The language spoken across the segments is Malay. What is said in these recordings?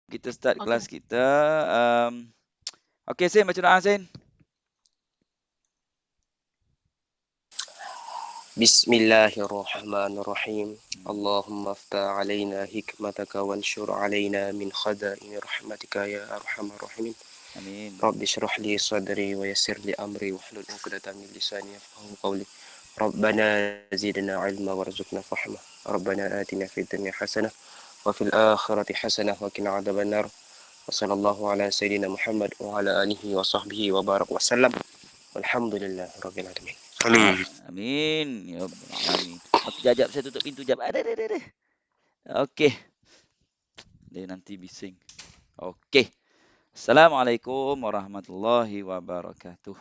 Kita start Okey. kelas kita. Okey, Sin, baca doa, Sin. Bismillahirrahmanirrahim. Allahumma aftah alaina hikmataka wanshur alaina min khadaini rahmatika ya arhamar rahimin. Amin. Rabbi shrah li sadri wa yassir li amri wahlul 'uqdatam min lisani yafqahu qawli. Rabbana zidna 'ilma warzuqna fahma. Rabbana atina fid dunya hasanah wa fil akhirati hasanah wa qina adzabannar. Wa sallallahu ala sayyidina Muhammad wa ala alihi wa sahbihi wa barak wa sallam. Walhamdulillahirabbil alamin. Amin. Ya Rabbal alamin. Okey, jap saya tutup pintu jap. Ada. Okey. Dia nanti bising. Okey. Assalamualaikum warahmatullahi wabarakatuh.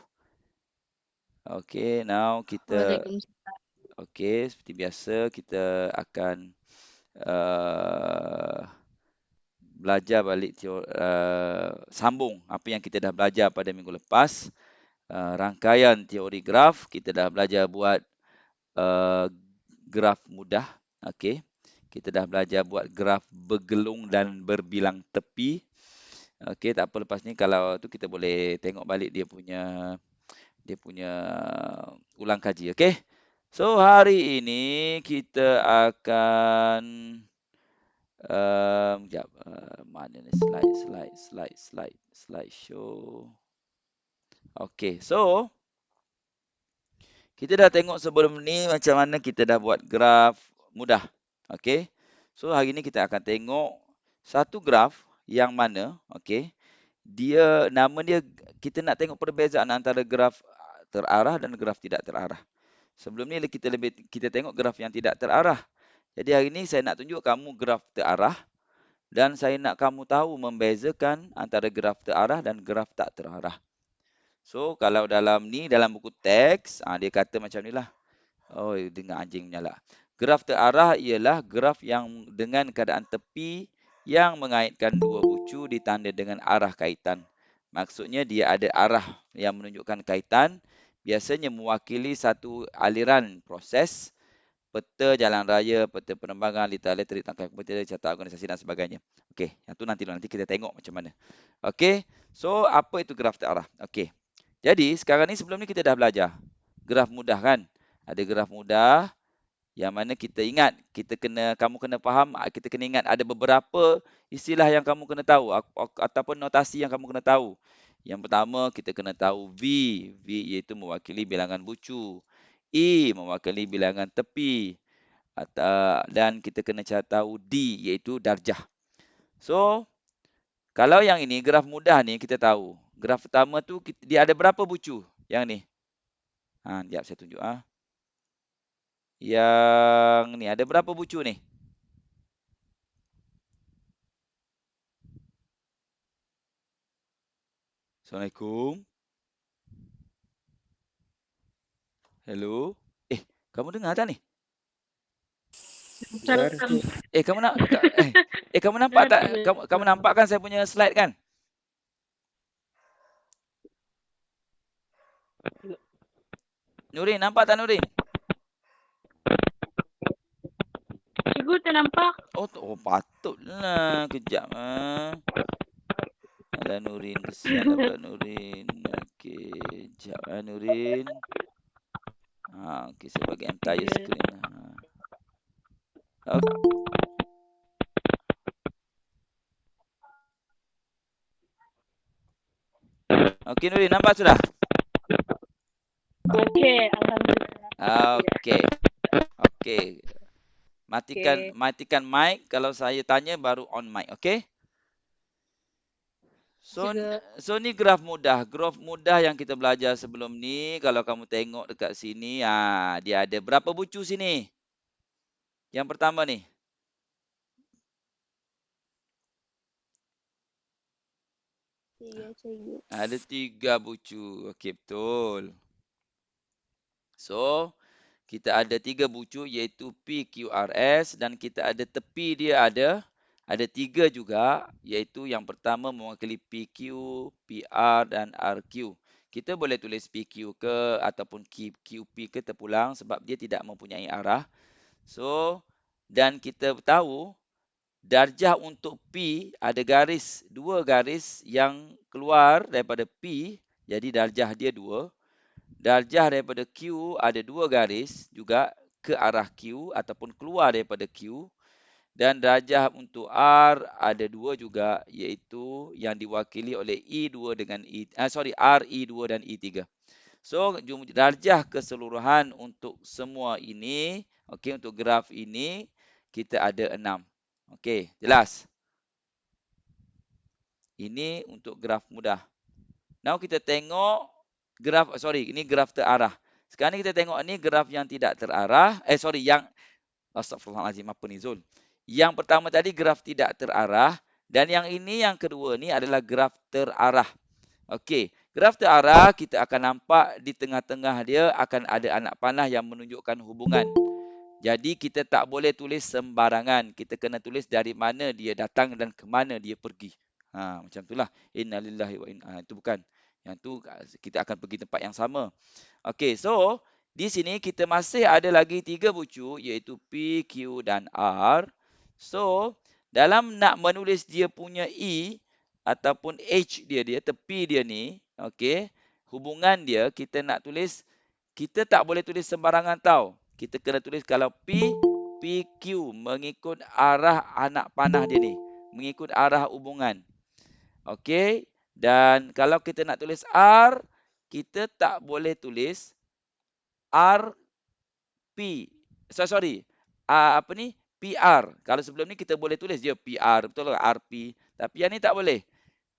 Okey, now kita Waalaikumsalam. okey, seperti biasa kita akan belajar balik sambung apa yang kita dah belajar pada minggu lepas. Rangkaian teori graf, kita dah belajar buat graf mudah. Okey. Kita dah belajar buat graf bergelung dan berbilang tepi. Okey, tak apa, lepas ni kalau tu kita boleh tengok balik dia punya ulang kaji. Okey. So hari ini kita akan jap, mana ni slide show. Okey, so kita dah tengok sebelum ni macam mana kita dah buat graf mudah. Okey. So hari ni kita akan tengok satu graf yang mana, okey, nama dia, kita nak tengok perbezaan antara graf terarah dan graf tidak terarah. Sebelum ni kita tengok graf yang tidak terarah. Jadi hari ni saya nak tunjuk kamu graf terarah dan saya nak kamu tahu membezakan antara graf terarah dan graf tak terarah. So kalau dalam buku teks, dia kata macam ni lah. Oh, dengar anjing menyala. Graf terarah ialah graf yang dengan keadaan tepi yang mengaitkan dua bucu ditanda dengan arah kaitan. Maksudnya dia ada arah yang menunjukkan kaitan, biasanya mewakili satu aliran proses, peta jalan raya, peta penerbangan, liter elektrik, tangkai komputer, carta organisasi dan sebagainya. Okey, yang tu nanti kita tengok macam mana. Okey, so apa itu graf terarah? Okey. Jadi sekarang ni, sebelum ni kita dah belajar graf mudah kan? Ada graf mudah yang mana kita ingat, kamu kena faham, kita kena ingat ada beberapa istilah yang kamu kena tahu ataupun notasi yang kamu kena tahu. Yang pertama kita kena tahu V iaitu mewakili bilangan bucu. E mewakili bilangan tepi. Dan kita kena tahu D iaitu darjah. So, kalau yang ini graf mudah ni kita tahu. Graf pertama tu dia ada berapa bucu? Yang ni. Sekejap saya tunjuk Yang ni ada berapa bucu ni? Assalamualaikum. Hello. Kamu dengar tak ni? Kamu nak kamu nampak tak? Kamu nampak kan saya punya slide kan? Nurin, nampak tak Nurin? Cikgu tak nampak. Oh patutlah. Kejap Alah Nurin, kesian pula Nurin. Okey, kejap Nurin. Okey, saya bagi entire screen. Okey Nurin, nampak sudah? Okey, alhamdulillah. Okey. Matikan mic, kalau saya tanya baru on mic, okey? So ni graf mudah. Graf mudah yang kita belajar sebelum ni, kalau kamu tengok dekat sini, dia ada berapa bucu sini? Yang pertama ni. Ada 3 bucu. Okey, betul. So, kita ada 3 bucu iaitu PQRS dan kita ada tepi dia ada 3 juga, iaitu yang pertama mewakili PQ, PR dan RQ. Kita boleh tulis PQ ke ataupun QP ke terpulang sebab dia tidak mempunyai arah. So, dan kita tahu darjah untuk P ada garis, 2 garis yang keluar daripada P, jadi darjah dia 2. Darjah daripada Q ada 2 garis juga ke arah Q ataupun keluar daripada Q. Dan darjah untuk R ada 2 juga, iaitu yang diwakili oleh E2 dengan R, E2 dan E3. So, darjah keseluruhan untuk semua ini, okey, untuk graf ini, kita ada 6. Okey, jelas? Ini untuk graf mudah. Now kita tengok graf, ini graf terarah. Sekarang ni kita tengok ni graf yang tidak terarah. Astagfirullahalazim, apa ni Zul? Yang pertama tadi graf tidak terarah dan yang ini yang kedua ni adalah graf terarah. Okey, graf terarah kita akan nampak di tengah-tengah dia akan ada anak panah yang menunjukkan hubungan. Jadi kita tak boleh tulis sembarangan. Kita kena tulis dari mana dia datang dan ke mana dia pergi. Macam itulah. Innalillahi wa inna. Itu bukan. Yang tu kita akan pergi tempat yang sama. Okey, so di sini kita masih ada lagi 3 bucu iaitu P, Q dan R. So, dalam nak menulis dia punya E ataupun H dia tepi dia ni, okey, hubungan dia kita nak tulis, kita tak boleh tulis sembarangan tau. Kita kena tulis kalau P, PQ mengikut arah anak panah dia ni, mengikut arah hubungan. Okey, dan kalau kita nak tulis R, kita tak boleh tulis RP. PR. Kalau sebelum ni kita boleh tulis je PR, betul tak? RP. Tapi yang ni tak boleh.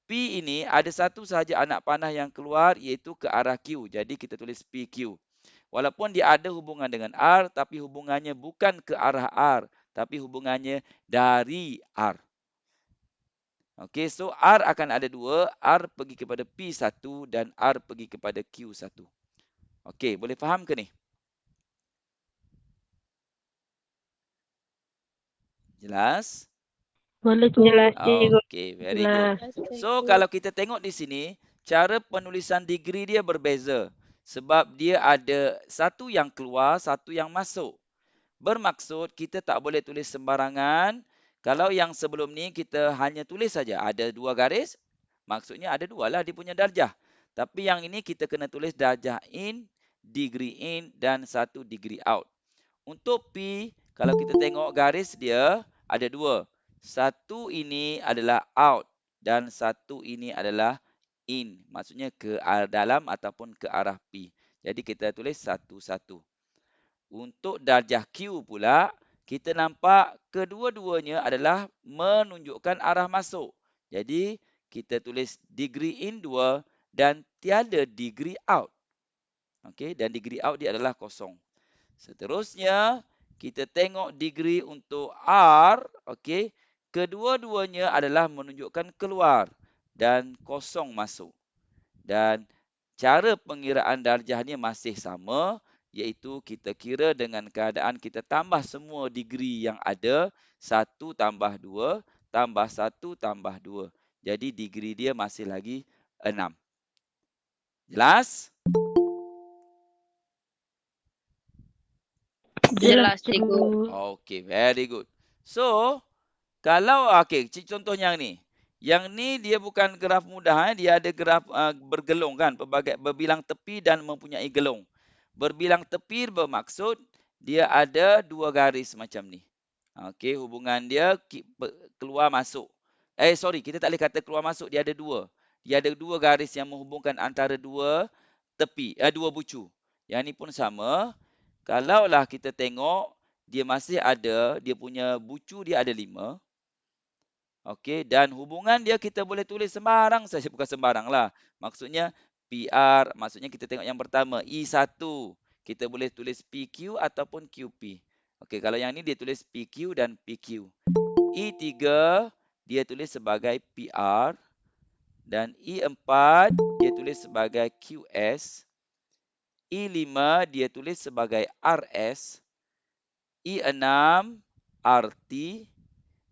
P ini ada satu sahaja anak panah yang keluar iaitu ke arah Q. Jadi kita tulis PQ. Walaupun dia ada hubungan dengan R, tapi hubungannya bukan ke arah R, tapi hubungannya dari R. Okey, so R akan ada 2. R pergi kepada P1 dan R pergi kepada Q1. Okey, boleh faham ke ni? Jelas? Boleh jelas, cikgu. Okey, very good. So, kalau kita tengok di sini, cara penulisan degree dia berbeza. Sebab dia ada satu yang keluar, satu yang masuk. Bermaksud, kita tak boleh tulis sembarangan. Kalau yang sebelum ni, kita hanya tulis saja. Ada 2 garis, maksudnya ada 2 lah dia punya darjah. Tapi yang ini kita kena tulis darjah in, degree in dan 1 degree out. Untuk P, kalau kita tengok garis dia ada 2. Satu ini adalah out dan satu ini adalah in. Maksudnya ke arah dalam ataupun ke arah P. Jadi kita tulis 1-1. Untuk darjah Q pula, kita nampak kedua-duanya adalah menunjukkan arah masuk. Jadi kita tulis degree in 2 dan tiada degree out. Okey, dan degree out dia adalah kosong. Seterusnya, kita tengok degree untuk R. Okey, kedua-duanya adalah menunjukkan keluar dan kosong masuk. Dan cara pengiraan darjahnya masih sama, iaitu kita kira dengan keadaan kita tambah semua degree yang ada, 1 tambah 2 tambah 1 tambah 2. Jadi degree dia masih lagi 6. Jelas? Jelas, cikgu. Okey, very good. So, kalau contoh yang ni. Yang ni dia bukan graf mudah, dia ada graf bergelung kan, berbilang tepi dan mempunyai gelung. Berbilang tepi bermaksud dia ada 2 garis macam ni. Okey, hubungan dia keluar masuk. Kita tak boleh kata keluar masuk, dia ada 2. Dia ada 2 garis yang menghubungkan antara 2 tepi, 2 bucu. Yang ni pun sama. Kalaulah kita tengok, dia masih ada, dia punya bucu dia ada 5. Okey, dan hubungan dia kita boleh tulis sembarang saja, bukan sembarang lah. Maksudnya PR, maksudnya kita tengok yang pertama, E1. Kita boleh tulis PQ ataupun QP. Okey, kalau yang ni dia tulis PQ dan PQ. E3, dia tulis sebagai PR. Dan E4, dia tulis sebagai QS. E5 dia tulis sebagai RS, E6 RT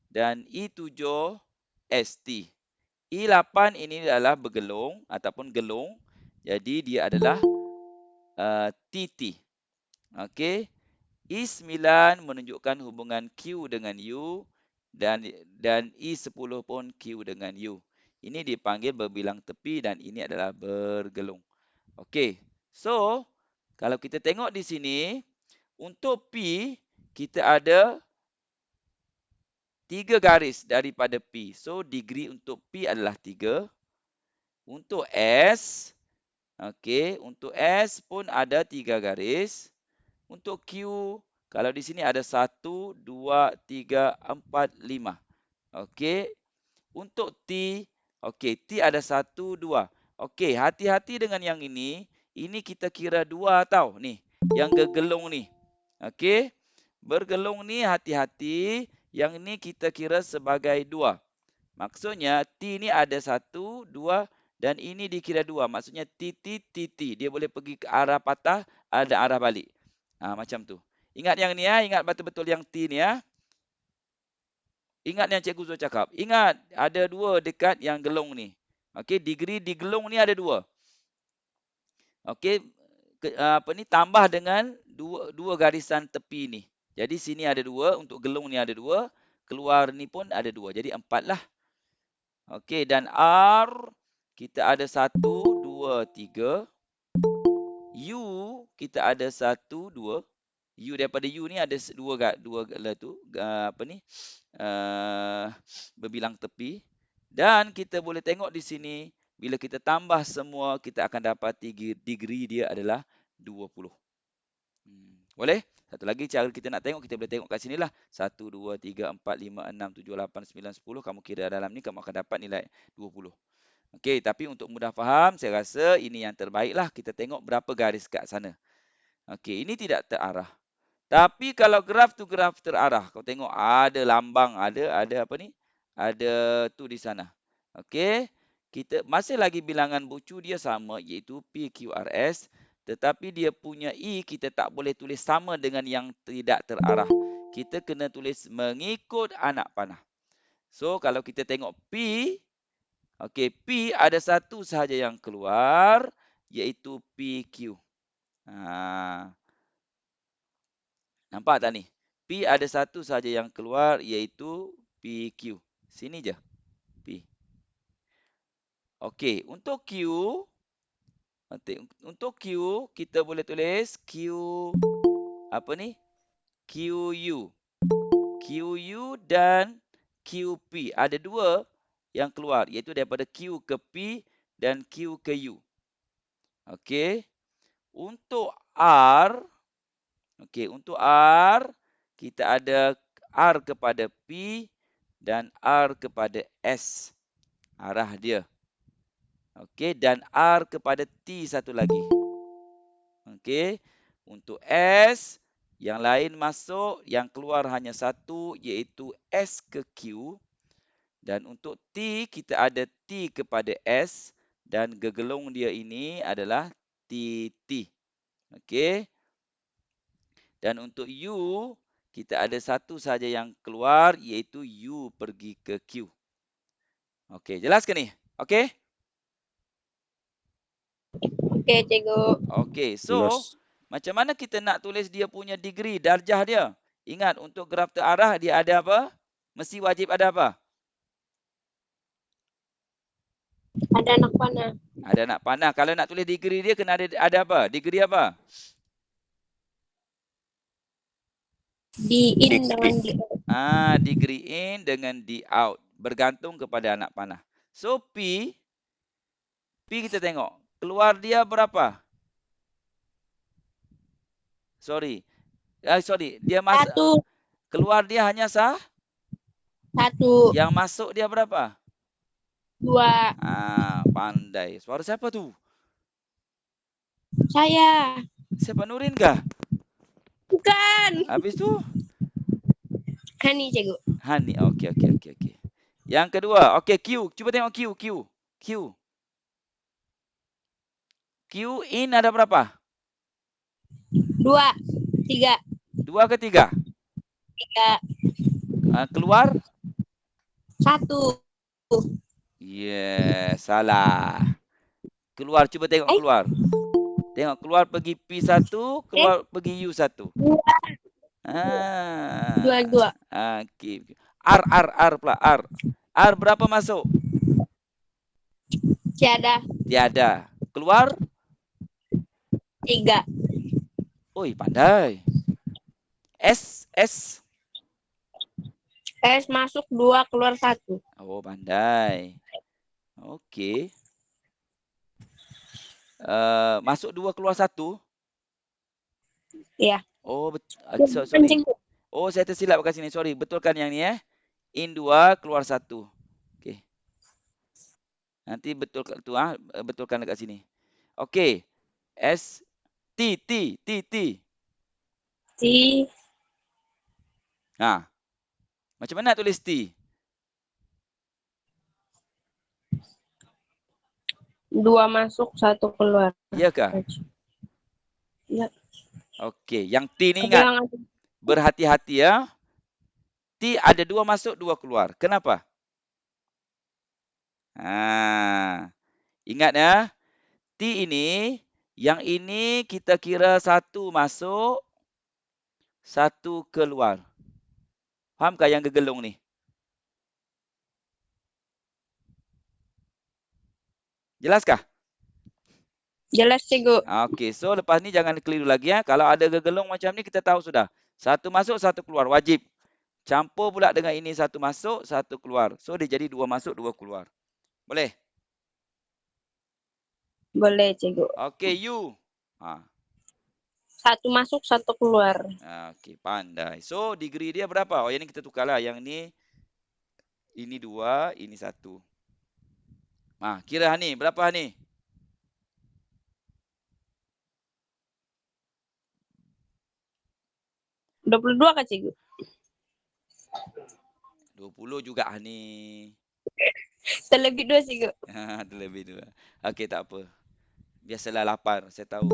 dan E7 ST. E8 ini adalah bergelung ataupun gelung. Jadi dia adalah TT. Okey. E9 menunjukkan hubungan Q dengan U. dan I10 pun Q dengan U. Ini dipanggil berbilang tepi dan ini adalah bergelung. Okey. So, kalau kita tengok di sini, untuk P, kita ada 3 garis daripada P. So, degree untuk P adalah 3. Untuk S, okey, untuk S pun ada 3 garis. Untuk Q, kalau di sini ada 1, 2, 3, 4, 5. Okey. Untuk T, okey, T ada 1, 2. Okey, hati-hati dengan yang ini. Ini kita kira 2 tau ni. Yang gegelung ni. Okey. Bergelung ni hati-hati. Yang ni kita kira sebagai 2. Maksudnya T ni ada 1, 2 dan ini dikira 2. Maksudnya T, T, T, T. Dia boleh pergi ke arah patah, ada arah balik. Macam tu. Ingat yang ni ya. Ingat betul-betul yang T ni ya. Ingat yang Cikgu Zul cakap. Ingat, ada 2 dekat yang gelung ni. Okey, degree di gelung ni ada 2. Okey, tambah dengan 2 garisan tepi ni. Jadi sini ada 2, untuk gelung ni ada 2, keluar ni pun ada 2. Jadi 4 lah. Okey, dan R kita ada 1, 2, 3. U kita ada 1, 2. U daripada U ni ada 2 berbilang tepi. Dan kita boleh tengok di sini, bila kita tambah semua, kita akan dapat degree dia adalah 20. Boleh? Satu lagi cara kita nak tengok, kita boleh tengok kat sini lah. 1, 2, 3, 4, 5, 6, 7, 8, 9, 10. Kamu kira dalam ni, kamu akan dapat nilai 20. Okey, tapi untuk mudah faham, saya rasa ini yang terbaik lah. Kita tengok berapa garis kat sana. Okey, ini tidak terarah. Tapi kalau graf tu graf terarah, kau tengok ada lambang, ada apa ni? Ada tu di sana. Okey, kita masih lagi bilangan bucu dia sama, iaitu PQRS. Tetapi dia punya E kita tak boleh tulis sama dengan yang tidak terarah. Kita kena tulis mengikut anak panah. So, kalau kita tengok P, okey, P ada satu sahaja yang keluar, iaitu PQ. Nampak tak ni? P ada satu sahaja yang keluar, iaitu PQ. Sini je. P. Okey, untuk Q, kita boleh tulis Q, apa ni? QU. QU dan QP. Ada 2 yang keluar, iaitu daripada Q ke P dan Q ke U. Okey. Untuk R, kita ada R kepada P dan R kepada S. Arah dia. Okey, dan R kepada T satu lagi. Okey. Untuk S, yang lain masuk, yang keluar hanya satu, iaitu S ke Q. Dan untuk T, kita ada T kepada S dan gegelung dia ini adalah TT. Okey. Dan untuk U, kita ada satu saja yang keluar, iaitu U pergi ke Q. Okey, jelas ke ni? Okey? Okey, cikgu. Okey, so macam mana kita nak tulis dia punya degree, darjah dia? Ingat, untuk graf terarah dia ada apa? Mesti wajib ada apa? Ada anak panah. Ada anak panah. Kalau nak tulis degree dia, kena ada apa? Degree apa? Di in dengan di out. Degree in dengan di out. Bergantung kepada anak panah. So, P kita tengok. Keluar dia berapa? Sorry. Dia masuk. 1. Keluar dia hanya 1. 1. Yang masuk dia berapa? 2. Pandai. Suara siapa tu? Saya. Siapa, Nurin kah? Bukan. Habis tu? Hani, cikgu. Hani. Okey. Yang kedua. Okey, Q. Cuba tengok Q. Q in ada berapa? 2. 3. 2 ke 3? 3. Keluar? 1. Salah. Keluar, cuba tengok keluar. Tengok keluar pergi P1, keluar pergi U1. 2. 2. Okey. R pula, R. R berapa masuk? Tiada. Tiada. Keluar? 3. Oi, pandai. S. S masuk 2, keluar 1. Oh, pandai. Okey. Masuk 2, keluar 1. Ya. Oh, sorry. Kencing. Oh, saya tersilap kat sini. Sorry. Betulkan yang ni In 2, keluar 1. Okey. Nanti betulkan tu betulkan dekat sini. Okey. S T. T. Ha. Macam mana nak tulis T? 2 masuk, 1 keluar. Ya kah? Ya. Okey, yang T ni Ada ingat. yang Berhati-hati ya. T ada 2 masuk, 2 keluar. Kenapa? Ingat ya. T ini, yang ini kita kira 1 masuk, 1 keluar. Fahamkah yang gegelung ni? Jelaskah? jelas, Cikgu. Okey, so lepas ni jangan keliru lagi ya. Kalau ada gegelung macam ni kita tahu sudah. 1 masuk, 1 keluar, wajib. Campur pula dengan ini 1 masuk, 1 keluar. So dia jadi 2 masuk, 2 keluar. Boleh? Boleh, Cikgu. Okey, U. 1 masuk, 1 keluar. Okey, pandai. So degree dia berapa? Oh, yang ni kita tukarlah. Yang ni ini 2, ini 1. Kira ni berapa ni? 22 kan, Cikgu? 20 juga ni. Terlebih 2, Cikgu. Terlebih 2. Okey, tak apa. Biasalah lapar, saya tahu.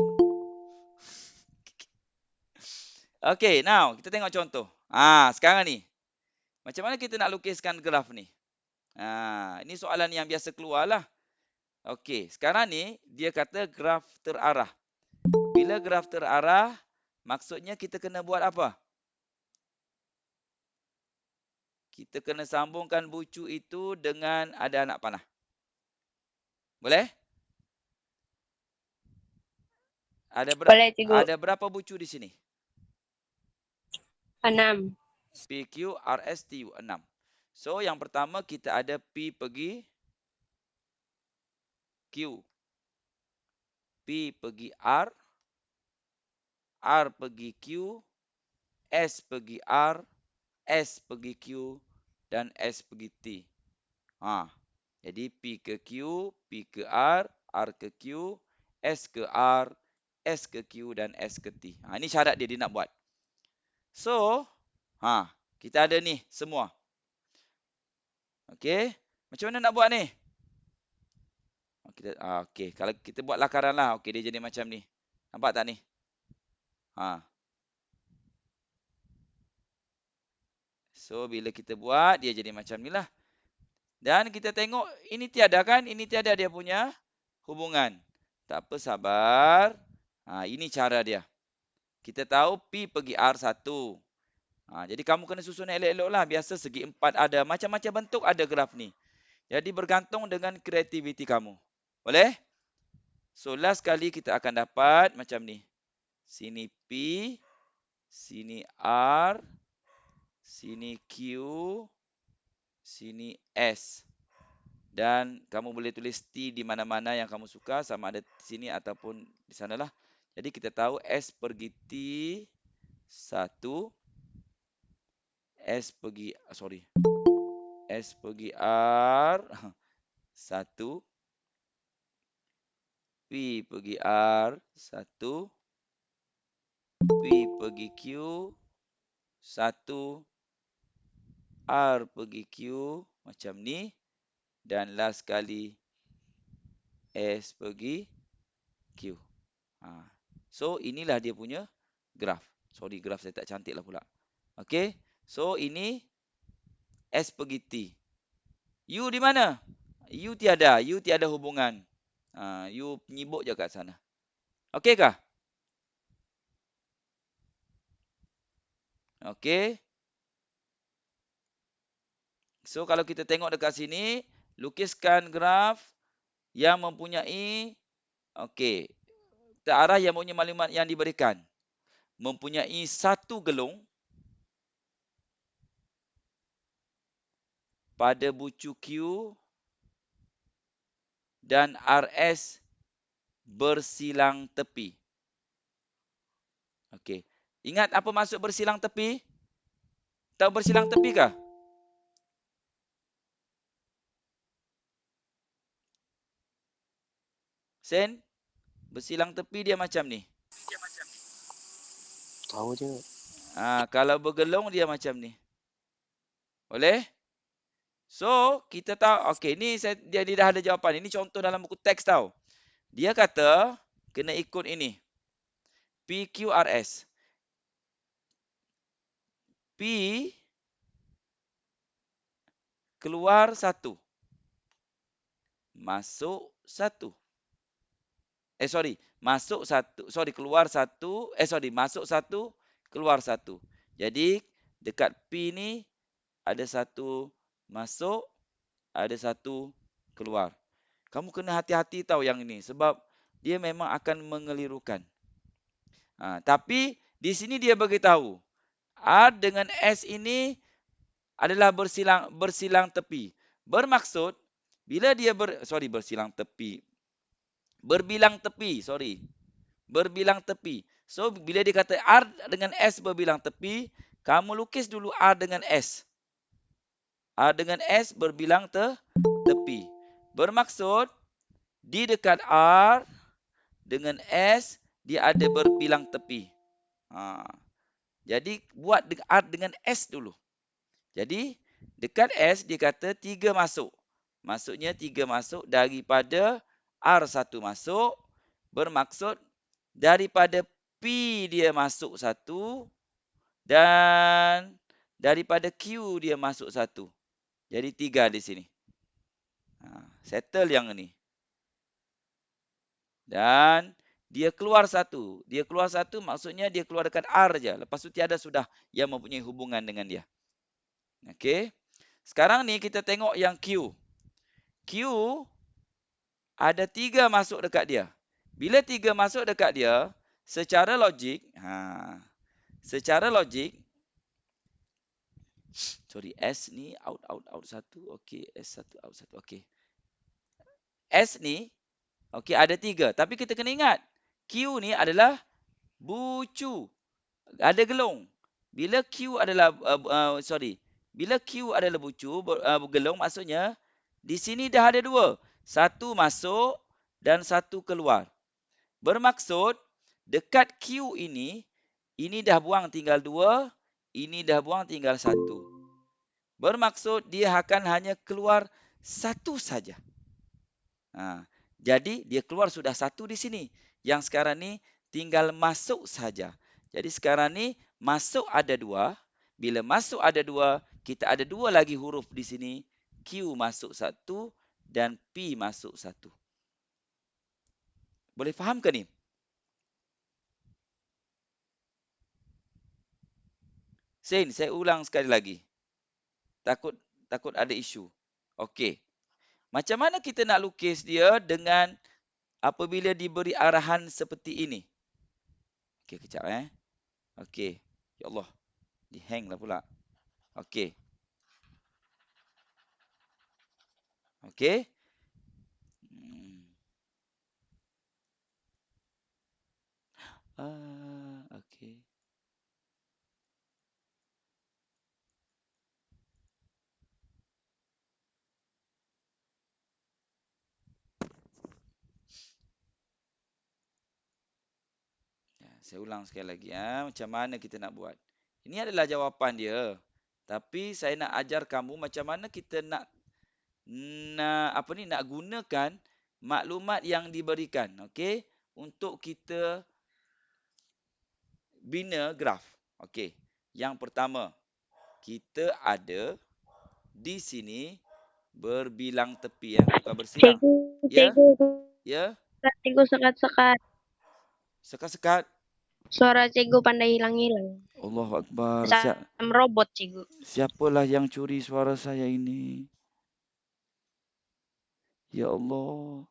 Okey, now kita tengok contoh. Sekarang ni. Macam mana kita nak lukiskan graf ni? Ini soalan yang biasa keluarlah. Okey, sekarang ni dia kata graf terarah. Bila graf terarah, maksudnya kita kena buat apa? Kita kena sambungkan bucu itu dengan ada anak panah. Boleh? Boleh, Cikgu. Ada berapa bucu di sini? 6. P, Q, R, S, T, U. 6. So, yang pertama kita ada P pergi Q. P pergi R. R pergi Q. S pergi R. S pergi Q. Dan S pergi T. Jadi P ke Q, P ke R ke Q, S ke R, S ke Q dan S ke T. Ini syarat dia nak buat. So, kita ada ni semua. Okey. Macam mana nak buat ni? Okey, kalau kita buat lakaran lah. Okey, dia jadi macam ni. Nampak tak ni? So, bila kita buat, dia jadi macam ni lah. Dan kita tengok, ini tiada kan? Ini tiada dia punya hubungan. Tak apa, sabar. Ini cara dia. Kita tahu P pergi R1. Jadi kamu kena susun elok-elok lah. Biasa segi 4 ada. Macam-macam bentuk ada graf ni. Jadi bergantung dengan kreativiti kamu. Boleh? So last kali kita akan dapat macam ni. Sini P. Sini R. Sini Q. Sini S. Dan kamu boleh tulis T di mana-mana yang kamu suka. Sama ada di sini ataupun di sanalah. Jadi kita tahu S pergi T. 1. S pergi R. 1. P pergi R. 1. P pergi Q. 1. R pergi Q. Macam ni. Dan last kali S pergi Q. So inilah dia punya graf. Sorry, graf saya tak cantik lah pula. Okey. So ini S pergi T. U di mana? U tiada. U tiada hubungan. U penyibuk je kat sana. Okey kah? Okey. So kalau kita tengok dekat sini, lukiskan graf yang mempunyai arah yang mempunyai maklumat yang diberikan. Mempunyai satu gelung pada bucu Q dan RS bersilang tepi. Okey. Ingat apa maksud bersilang tepi? Tahu bersilang tepi kah? Sen, bersilang tepi dia macam ni. Tahu je. Kalau bergelung dia macam ni. Boleh? So, kita tahu, okey, ni dia dah ada jawapan. Ini contoh dalam buku teks tau. Dia kata, kena ikut ini. PQRS. P keluar 1. Masuk 1. Masuk 1. Keluar 1. Masuk 1. Keluar 1. Jadi, dekat P ni, ada 1 masuk, ada 1 keluar. Kamu kena hati-hati tahu yang ini. Sebab, dia memang akan mengelirukan. Tapi, di sini dia beritahu. R dengan S ini adalah bersilang tepi. Bermaksud, bila dia bersilang tepi. Berbilang tepi. Berbilang tepi. So, bila dia kata R dengan S berbilang tepi, kamu lukis dulu R dengan S. R dengan S berbilang tepi. Bermaksud, di dekat R dengan S, dia ada berbilang tepi. Jadi, buat R dengan S dulu. Jadi, dekat S, dia kata 3 masuk. Maksudnya 3 masuk daripada R1 masuk. Bermaksud, daripada P dia masuk 1. Dan daripada Q dia masuk 1. Jadi 3 di sini. Settle yang ini. Dan dia keluar 1. Dia keluar 1 maksudnya dia keluar dekat R je. Lepas tu tiada sudah yang mempunyai hubungan dengan dia. Okey. Sekarang ni kita tengok yang Q. Q ada 3 masuk dekat dia. Bila 3 masuk dekat dia, secara logik, S ni out 1. Okey, S1 out 1. Okey. S ni ada 3. Tapi kita kena ingat, Q ni adalah bucu. Ada gelung. Bila Q adalah bucu, gelung, maksudnya di sini dah ada 2. 1 masuk dan 1 keluar. Bermaksud, dekat Q ini dah buang tinggal 2, ini dah buang tinggal 1. Bermaksud, dia akan hanya keluar 1 saja. Jadi, dia keluar sudah 1 di sini. Yang sekarang ni tinggal masuk saja. Jadi, sekarang ni masuk ada 2. Bila masuk ada 2, kita ada 2 lagi huruf di sini. Q masuk 1 dan P masuk 1. Boleh faham ke ni? Sen, saya ulang sekali lagi. Takut ada isu. Okey. Macam mana kita nak lukis dia dengan apabila diberi arahan seperti ini? Okey, kejap Okey. Ya Allah. Di-hang lah pula. Okey. Okey. Okey. Saya ulang sekali lagi. Macam mana kita nak buat? Ini adalah jawapan dia. Tapi saya nak ajar kamu macam mana kita nak gunakan maklumat yang diberikan. Okey? Untuk kita bina graf. Okey. Yang pertama, kita ada di sini berbilang tepi. Bukan bersilang. Cikgu. Ya? Cikgu sekat-sekat. Sekat-sekat. Suara Cigu pandai hilang-hilang. Allahu Akbar. Macam robot, Cigu. Siapalah yang curi suara saya ini? Ya Allah.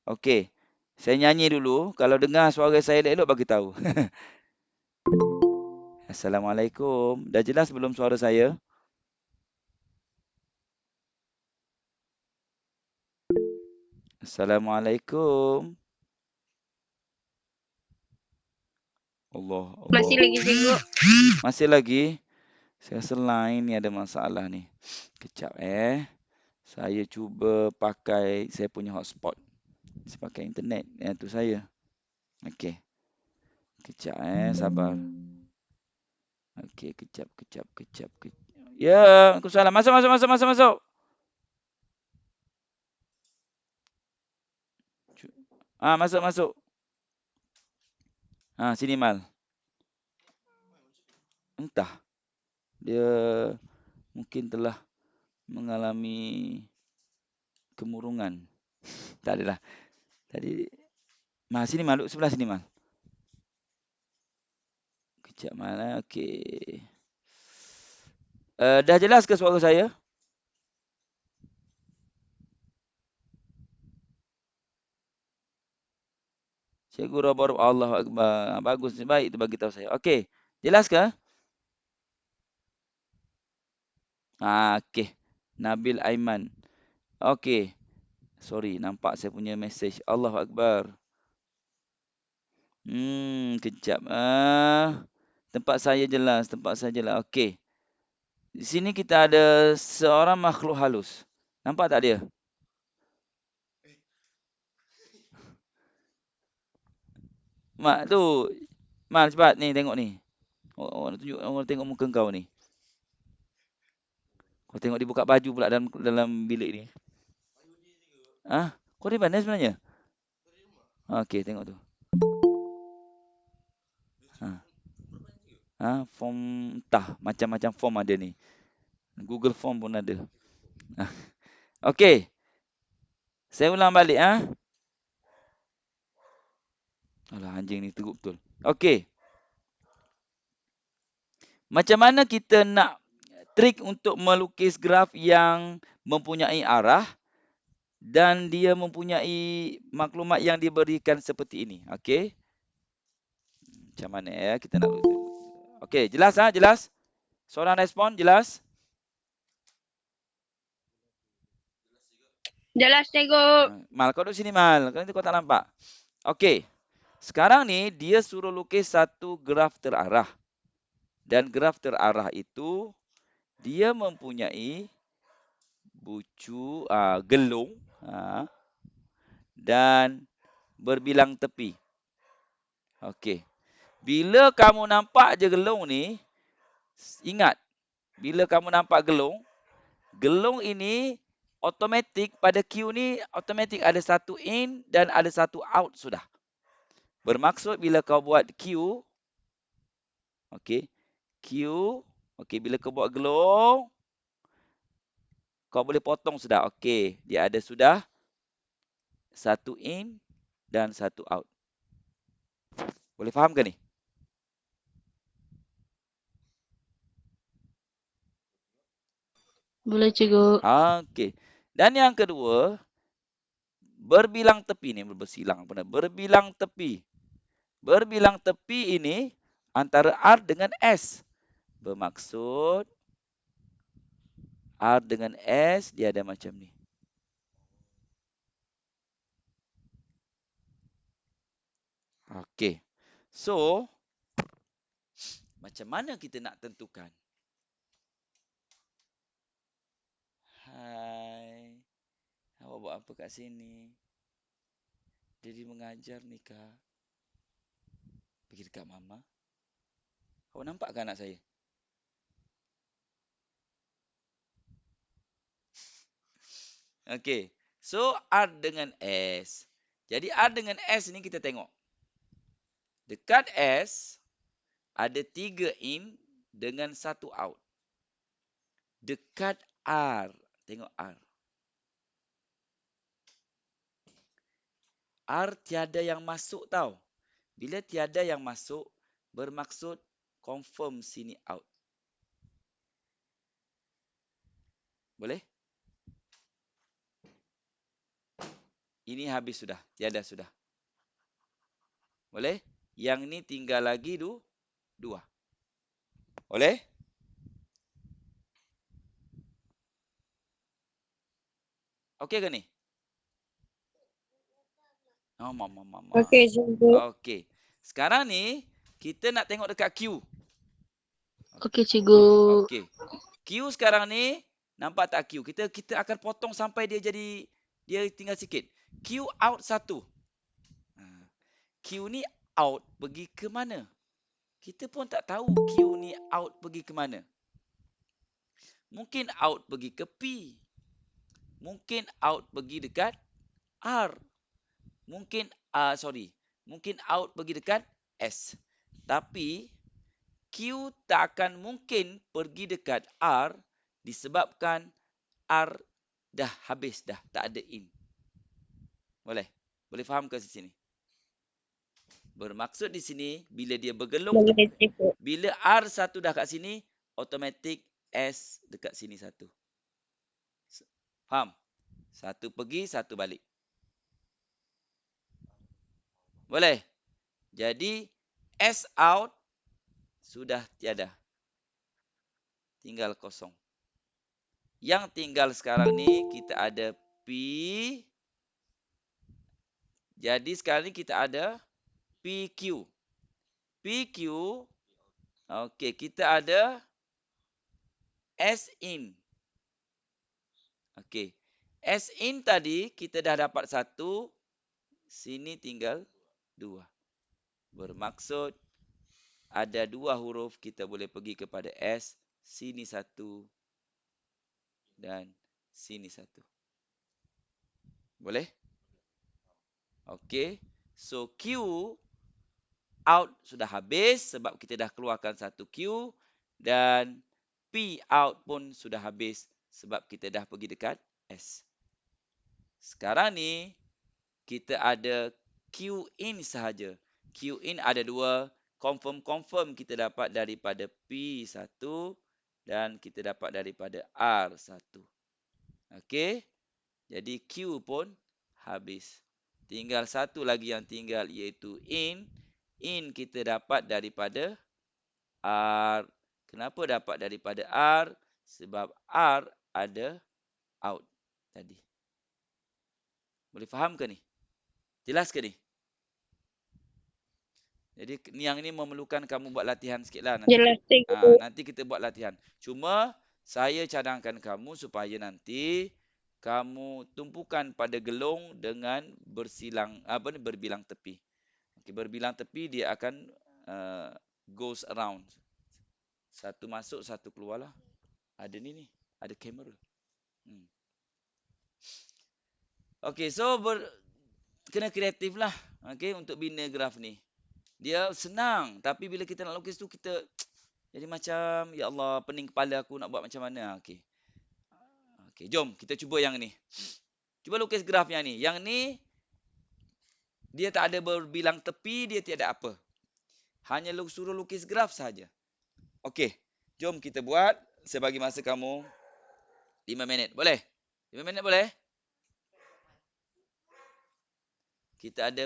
Okey. Saya nyanyi dulu. Kalau dengar suara saya elok-elok bagi tahu. Assalamualaikum. Dah jelas belum suara saya? Assalamualaikum. Allah. Masih lagi, Cigu. Masih lagi? Saya rasa line ni ada masalah ni. Kejap Saya cuba pakai saya punya hotspot. Saya pakai internet. Yang tu saya. Okey. Kejap sabar. Okey, kejap. Ya, Waalaikumsalam. Masuk. Masuk. Sini Mal. Entah. Dia mungkin telah mengalami kemurungan. Tak adalah. Tadi sini Mal, duduk sebelah sini Mal. Kejap Mal. Okey. Dah jelas ke suara saya? Cikgu Robar, Allahu Akbar. Bagus, baik tu bagi tahu saya. Okey. Jelas ke? Okey. Nabil Aiman. Okey. Sorry, nampak saya punya message. Allahu Akbar. Kejap. Tempat saya jelas. Okey. Di sini kita ada seorang makhluk halus. Nampak tak dia? Mak tu. Mal cepat ni tengok ni. Orang tengok muka kau ni. Kau tengok dia buka baju pula dalam bilik ni. Kau di mana sebenarnya? Okey, tengok tu. Form entah macam-macam form ada ni. Google Form pun ada. Okey. Saya ulang balik Alah, anjing ni teruk betul. Okey. Macam mana kita nak trik untuk melukis graf yang mempunyai arah dan dia mempunyai maklumat yang diberikan seperti ini. Okey. Macam mana kita nak lukis. Okey, jelas jelas? Seorang respon jelas? Jelas, Cigu. Mal, kau duduk sini Mal. Kau tak nampak. Okey. Sekarang ni dia suruh lukis satu graf terarah. Dan graf terarah itu dia mempunyai bucu gelung dan berbilang tepi. Okey. Bila kamu nampak je gelung ni, ingat bila kamu nampak gelung ini automatik pada Q ni automatik ada satu in dan ada satu out sudah. Bermaksud bila kau buat Q, okey, bila kau buat gelung, kau boleh potong sudah. Okey, dia ada sudah satu in dan satu out. Boleh faham ke ni? Boleh, Cigu. Okey. Dan yang kedua, berbilang tepi ni bersilang benar. Berbilang tepi. Berbilang tepi ini antara R dengan S. Bermaksud R dengan S dia ada macam ni. Okey. So, macam mana kita nak tentukan? Hai. Awak buat apa kat sini? Jadi mengajar ni kah? Pergi dekat mama. Awak nampak ke anak saya? Okey. So, R dengan S. Jadi, R dengan S ni kita tengok. Dekat S, ada 3 in dengan 1 out. Dekat R. Tengok R. R tiada yang masuk tau. Bila tiada yang masuk, bermaksud confirm sini out. Boleh? Ini habis sudah, tiada sudah. Boleh? Yang ni tinggal lagi 2. Boleh? Okey ke ni? Oh, mama. Okey, cikgu. Okey. Sekarang ni kita nak tengok dekat Q. Okey, cikgu. Okey. Q sekarang ni nampak tak Q? Kita akan potong sampai dia tinggal sikit. Q out 1. Q ni out pergi ke mana? Kita pun tak tahu Q ni out pergi ke mana. Mungkin out pergi ke P. Mungkin out pergi dekat R. Mungkin out pergi dekat S. Tapi Q tak akan mungkin pergi dekat R disebabkan R dah habis dah, tak ada in. Boleh? Boleh faham ke sini? Bermaksud di sini bila dia bergelung, Boleh, cikgu. bila R1 dah kat sini, automatik S dekat sini 1. Faham? 1 pergi, 1 balik. Boleh? Jadi S out sudah tiada. Tinggal kosong. Yang tinggal sekarang ni kita ada P. Jadi sekarang ni kita ada PQ. PQ. Okey, kita ada S in. Okey. S in tadi kita dah dapat 1. Sini tinggal 2. Bermaksud ada 2 huruf kita boleh pergi kepada S. Sini 1 dan sini 1. Boleh? Okey. So Q out sudah habis sebab kita dah keluarkan 1 Q. Dan P out pun sudah habis sebab kita dah pergi dekat S. Sekarang ni kita ada Q in sahaja. Q in ada 2. Confirm kita dapat daripada P1 dan kita dapat daripada R1. Okey. Jadi Q pun habis. Tinggal satu lagi yang tinggal iaitu in. In kita dapat daripada R. Kenapa dapat daripada R? Sebab R ada out tadi. Boleh faham ke ni? Jelas ke ni? Jadi yang ni memerlukan kamu buat latihan sikitlah nanti. Jelas, cikgu. Nanti kita buat latihan. Cuma saya cadangkan kamu supaya nanti kamu tumpukan pada gelung dengan berbilang tepi. Okay, berbilang tepi dia akan goes around. Satu masuk, satu keluar lah. Ada ni. Ada kamera. Okey, so kena kreatif lah. Okey, untuk bina graf ni. Dia senang. Tapi bila kita nak lukis tu, kita jadi macam, ya Allah, pening kepala aku nak buat macam mana. Okey. Okey, jom kita cuba yang ni. Cuba lukis graf yang ni. Yang ni, dia tak ada berbilang tepi, dia tiada apa. Hanya suruh lukis graf saja. Okey, jom kita buat. Saya bagi masa kamu 5 minit. Boleh? 5 minit boleh? Kita ada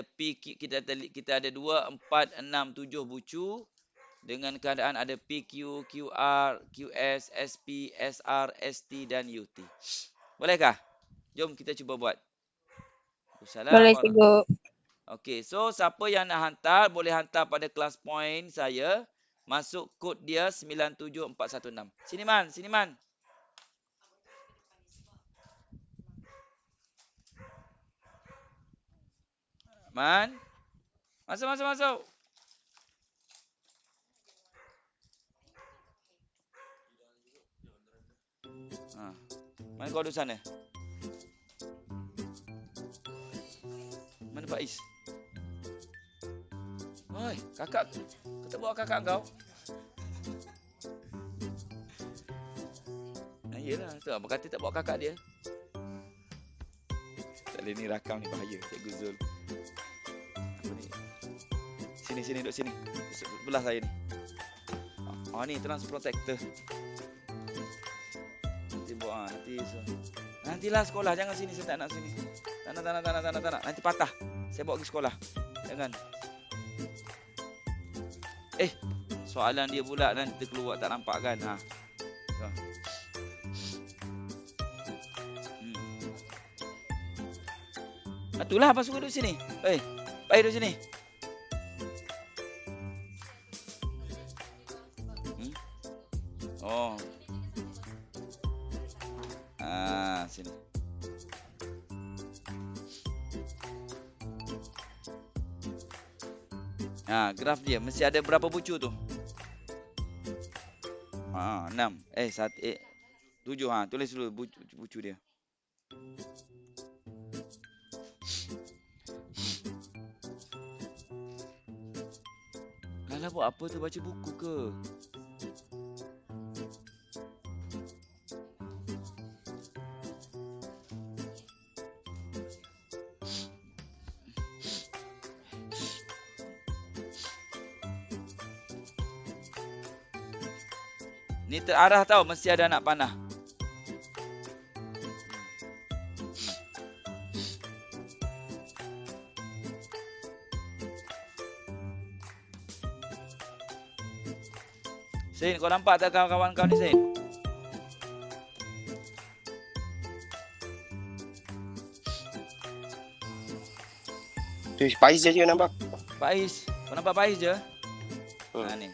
kita ada 2, 4, 6, 7 bucu dengan keadaan ada PQ, QR, QS, SP, SR, ST dan UT. Bolehkah? Jom kita cuba buat. Boleh, cikgu. Okey, so siapa yang nak hantar boleh hantar pada kelas point saya. Masuk kod dia 97416. Sini Man. Man. Masuk. Mana kau duduk sana? Mana Faiz? Oi, kakak. Kau tak bawa kakak kau? Yelah, tu abang kata tak bawa kakak dia. Tak boleh ni rakam ni bahaya, Cikgu Zul. Apa ni? Sini duduk sini. Sebelah saya ni. Oh ni trans protector. Nanti buat nantilah sekolah, jangan sini, saya tak nak sini. Tak nak. Nanti patah. Saya bawa pergi sekolah. Jangan. Soalan dia pula nanti keluar tak nampak kan. So. Itulah apa suruh duduk sini. Baik duduk sini. Oh. Sini. Graf dia mesti ada berapa bucu tu? 6. 7. Tulis dulu bucu dia. Kalau buat apa tu, baca buku ke? Ni terarah tau, mesti ada anak panah. Zain, kau nampak tak kawan-kawan kau ni, Zain? Tu Pais je nampak. Pais. Kau nampak Pais je? Ni.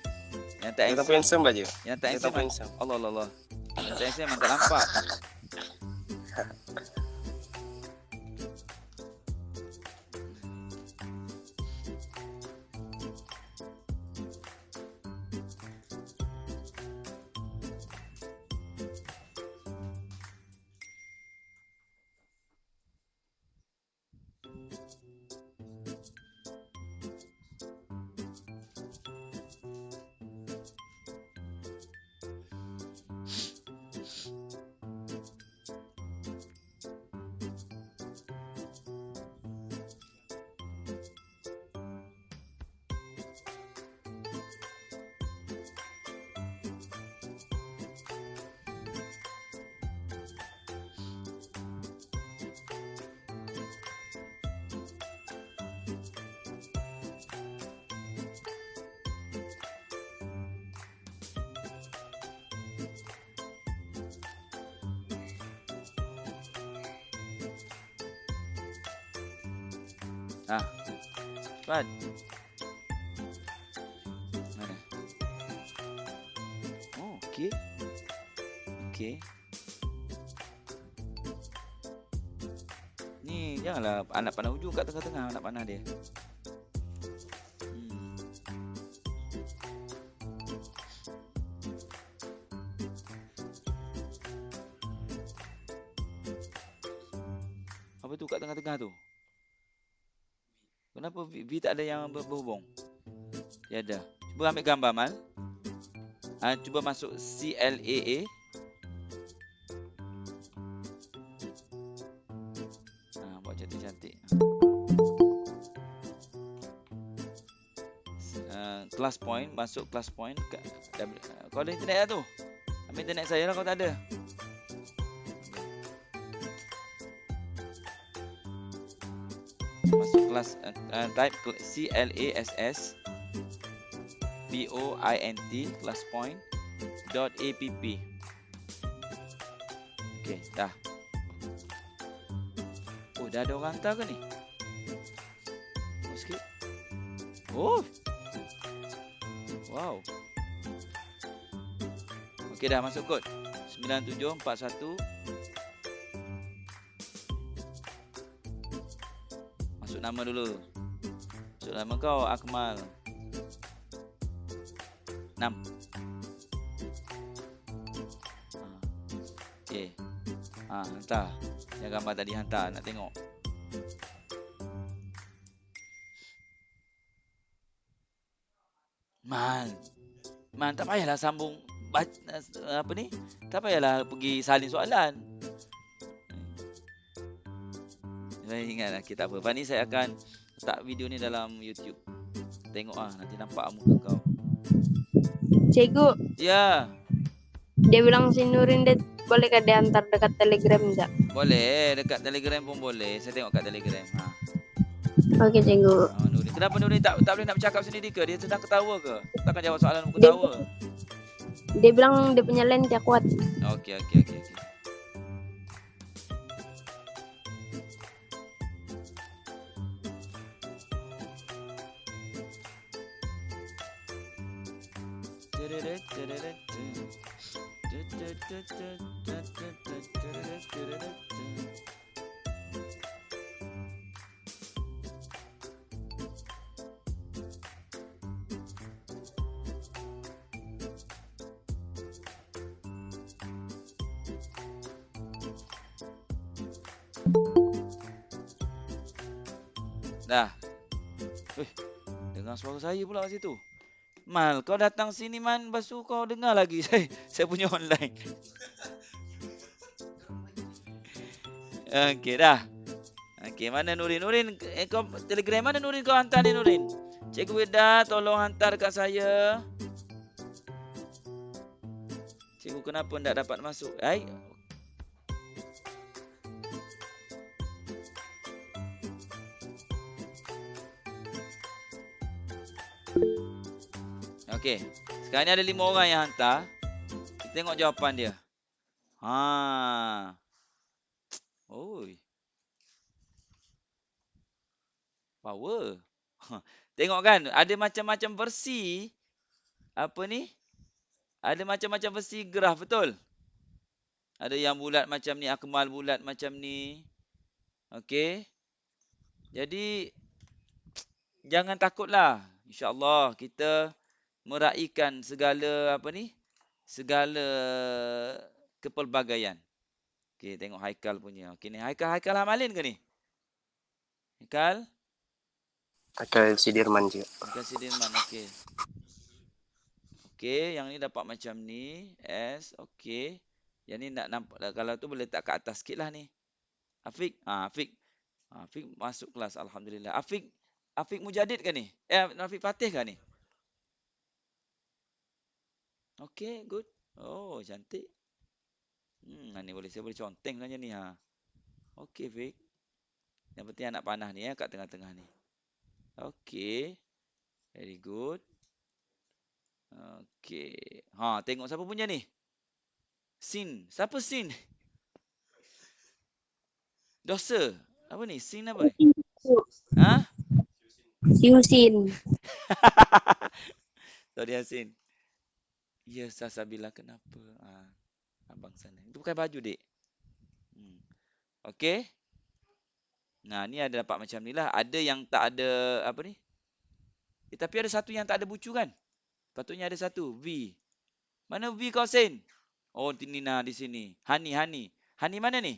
Yang tak Dia tak handsome aja. Yang tak handsome. Allah. Yang tak handsome memang tak nampak. Cepat. Mana? Oh, okey. Ni janganlah anak panah hujung kat tengah-tengah anak panah dia. Apa tu kat tengah-tengah tu? Kenapa V tak ada yang berhubung? Tiada. Cuba ambil gambar, Mal. Cuba masuk CLAA. Buat cantik-cantik. Class point. Masuk class point. Kau ada internet lah tu? Ambil internet saya lah kalau tak ada. Masuk kelas, type CLASS POINT class point .app. Okey, dah. Oh, dah ada orang hantar ke ni? Sikit. Oh. Wow. Okey, dah masuk kod 9741. Masuk nama dulu. Masuk nama kau, Akmal 6. Okey. Hantar. Yang gambar tadi hantar, nak tengok. Man, tak payahlah sambung apa ni? Tak payahlah pergi salin soalan. Saya ingatlah, kita apa. Lepas ni saya akan letak video ni dalam YouTube. Tengok nanti nampak muka kau. Cikgu, Ya, dia bilang si Nurin dia boleh ke dia antar dekat Telegram enggak? boleh. Dekat Telegram pun boleh. Saya tengok kat Telegram. Oke, cikgu. Nurin. Kenapa Nurin tak boleh nak bercakap sendiri ke? Dia sedang ketawa ke? Takkan jawab soalan ketawa. Dia bilang dia punya line tidak kuat. Okey. Dah. Dengar suara saya pula kat situ. Mal, kau datang sini Man, lepas tu kau dengar lagi saya punya online. Okey dah. Okey, mana Nurin? Nurin, kau Telegram mana Nurin kau hantar ni Nurin? Cikgu Weda, tolong hantar kat saya. Cikgu kenapa tak dapat masuk? Okey. Sekarang ni ada 5 orang yang hantar. Kita tengok jawapan dia. Oi. Power. Tengok kan, ada macam-macam versi. Apa ni? Ada macam-macam versi graf, betul? Ada yang bulat macam ni, akmal bulat macam ni. Okey. Jadi jangan takutlah. InsyaAllah kita meraihkan segala segala kepelbagaian. Okey, tengok Haikal punya. Okey ni Haikal hamalin ke ni? Haikal Sidirman juga. Haikal Sidirman, okey. Okey, yang ni dapat macam ni. S, okey. Yang ni nak nampak, kalau tu boleh letak kat atas sikit lah ni. Afiq, Afiq masuk kelas, alhamdulillah. Afiq Mujadid ke ni? Afiq Fatih ke ni? Okey, good. Oh, cantik. Ni saya boleh conteng sebenarnya ni. Okey, Fik. Yang penting anak panah ni kat tengah-tengah ni. Okey. Very good. Okey. Tengok siapa punya ni? Sin. Siapa Sin? Dosa. Apa ni? Sin apa ni? Si Husin. Sorry Sin. Ya, Sasabila kenapa? Abang sana. Itu pakai baju, Dek. Okey. Ni ada dapat macam ni lah. Ada yang tak ada apa ni? Tapi ada satu yang tak ada bucu kan? Patutnya ada satu. V. Mana V kau, Sin? Oh, ini di sini. Hani. Hani mana ni?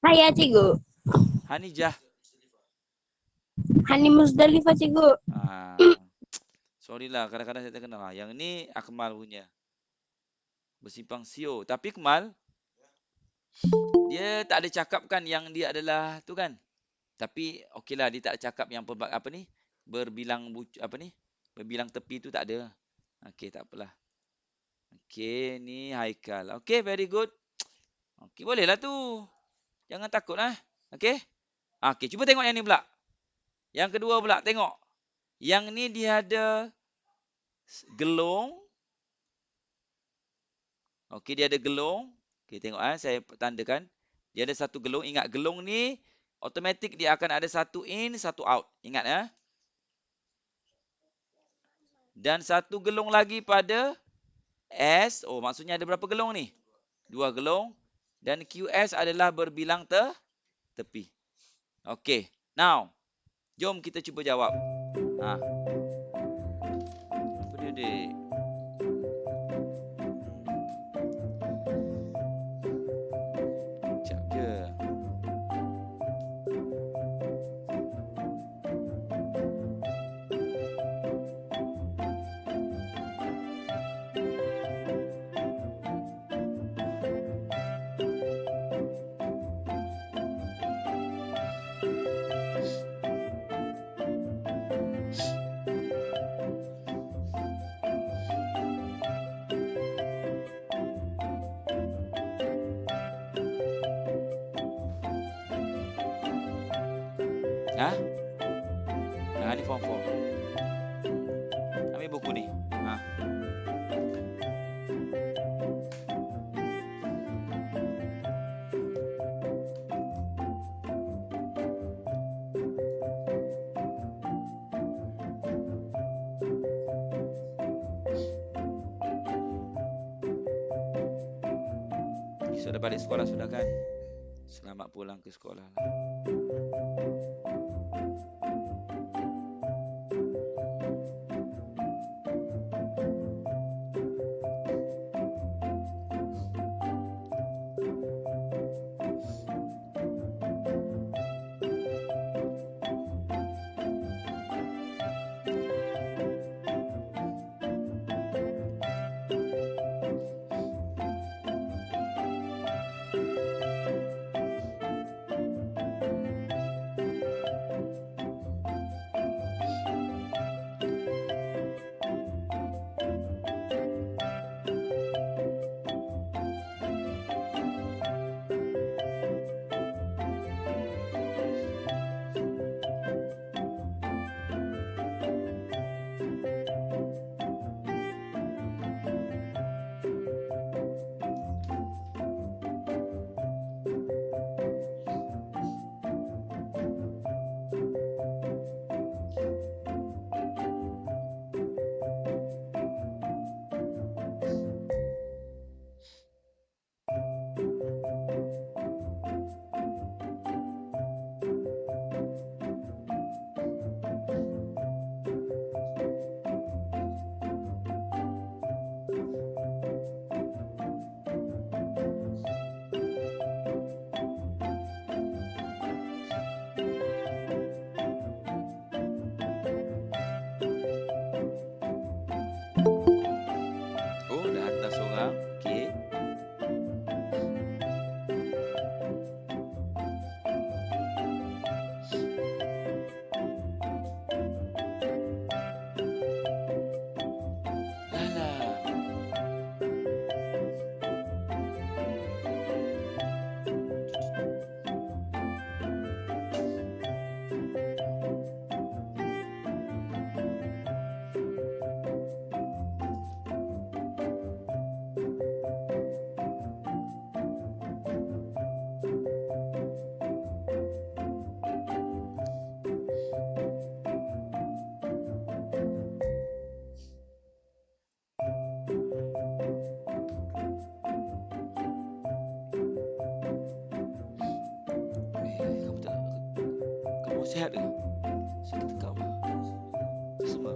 Saya, cikgu. Hani Jah. Hani Musdalifah, cikgu. Sorry lah, kadang-kadang saya terkenal. Yang ni Akmal punya. Bersimpang siur. Tapi Akmal, dia tak ada cakap kan yang dia adalah tu kan. Tapi okeylah, dia tak ada cakap yang berbilang berbilang tepi tu tak ada. Okey, tak apalah. Okey, ni Haikal. Okey, very good. Okey, bolehlah tu. Jangan takutlah. Okey. Okey, cuba tengok yang ni pula. Yang kedua pula, tengok. Yang ni dia ada gelung. Okey, dia ada gelung. Okey, tengok saya tandakan. Dia ada satu gelung. Ingat, gelung ni automatik dia akan ada satu in, satu out. Ingat Dan satu gelung lagi pada S. Oh, maksudnya ada berapa gelung ni? 2 gelung. Dan QS adalah berbilang tepi. Okey. Now, jom kita cuba jawab. Apa dia, Dek? Sekejap je. Hah? Nah, ni form 4. Ambil buku ni. Ha. Sudah balik sekolah sudah kan? Selamat pulang ke sekolah lah. Oh, dah hantar seorang. Okey. Alah. Kamu tak, kamu sihat ke? Sakit kau apa? Semua.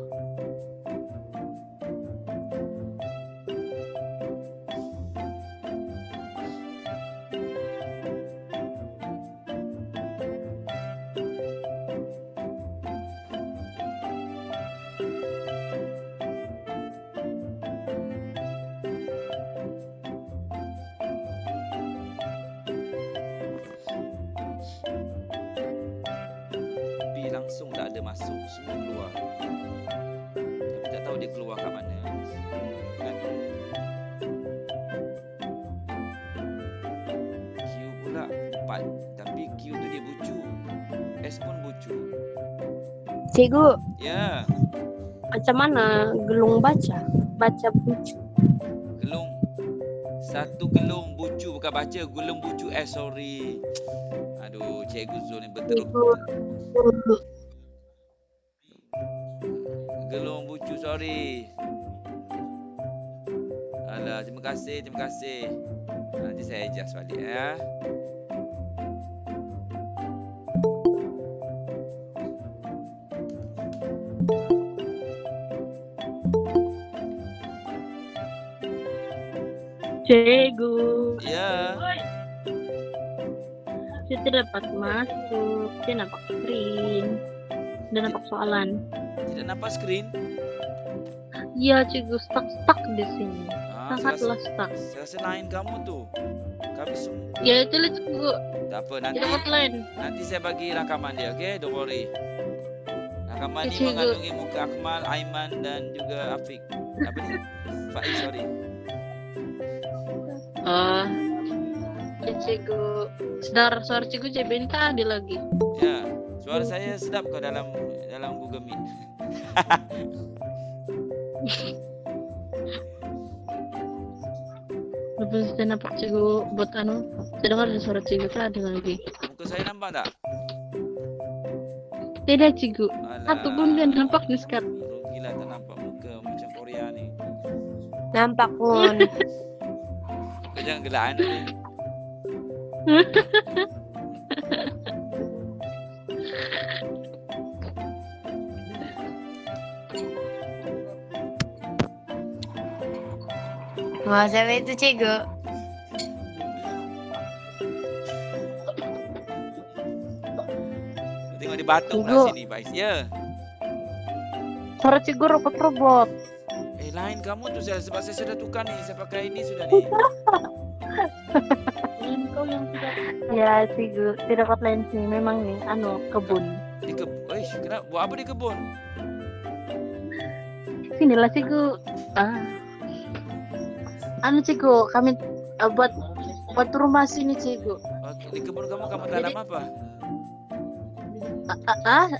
Tapi langsung tak ada masuk, semua keluar. Tapi tak tahu dia keluar kat mana. Kan? Q pula 4. Tapi Q tu dia bucu. S pun bucu. Cikgu, Ya, macam mana gelung baca? Baca bucu. gelung. Satu gelung bucu, bukan baca. Gelung bucu. Sorry. Aduh, Cikgu Zul ni betul. Cikgu, Gelung bucu, sorry. Alah, terima kasih, terima kasih. Nanti saya adjust balik ya. Cikgu, Ya, saya tidak dapat masuk. Saya nampak screen dan nampak soalan. tidak nampak skrin. Iya, cikgu, stuck di sini. Ah, Sangatlah stuck. saya rasa lain kamu tu. Kami semua. Ya, itulah cikgu. Tak apa, nanti Tidak hotline. nanti saya bagi rakaman dia, okey? Don't worry. Rakaman Ya, ni cikgu. mengandungi muka Akmal, Aiman dan juga Afiq. Apa ni? Faiz, sorry. Ya, cikgu. Suara cikgu JBNK ada lagi. Ya, Suara saya sedap kau dalam Google Meet. Lepas saya nampak cikgu buat anu, saya dengar ada suara cikgu kan ada lagi. Muka saya nampak tak? Tidak cikgu, Alah, satu pun dia nampak nih sekarang. rugilah tak nampak muka macam Korea ni. Nampak pun. Kau jangan gelaan ni. Wah, siapa itu cikgu? Kau tengok dia batuk Cikgu. lah sini, Faiz. Ya. Suara cikgu robot-robot. Lain kamu tu sebab saya sudah tukar ni. Saya pakai ini sudah ni. Lain kau yang tidak. Ya cikgu, tidak dapat lain sih. Memang nih, anu kebun. Di kebun. Kenapa? Buat apa di kebun? Sinilah cikgu. Anu cikgu, kami buat rumah sini cikgu. Okey, di kebun kamu tanam apa?